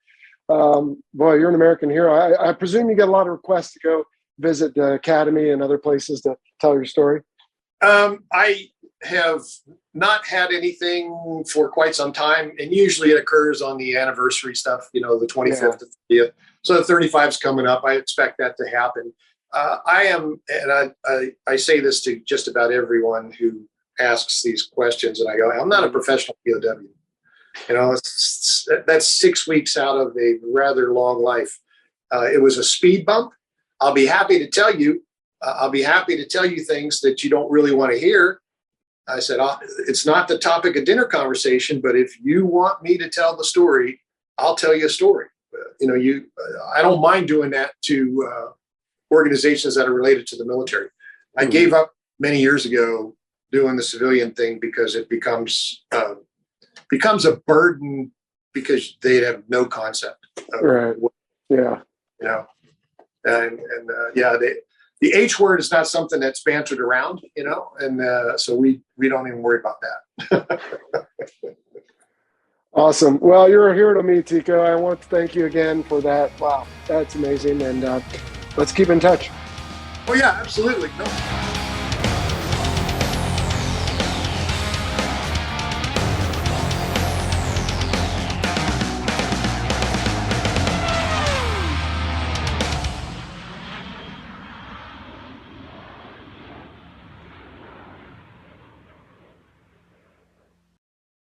boy, you're an American hero. I presume you get a lot of requests to go visit the academy and other places to tell your story. I have not had anything for quite some time, and usually it occurs on the anniversary stuff, the 25th to 30th. So the 35 is coming up. I expect that to happen. I am, and I say this to just about everyone who asks these questions, and I go, I'm not a professional POW. That's 6 weeks out of a rather long life. It was a speed bump. I'll be happy to tell you. I'll be happy to tell you things that you don't really want to hear. I said, it's not the topic of dinner conversation, but if you want me to tell the story, I'll tell you a story. I don't mind doing that to organizations that are related to the military. I gave up many years ago doing the civilian thing because it becomes a burden because they have no concept. Right. Yeah. The H word is not something that's bantered around, and so we don't even worry about that. Awesome. Well, you're a hero to me, Tico. I want to thank you again for that. Wow, that's amazing. And let's keep in touch. Oh yeah, absolutely. No.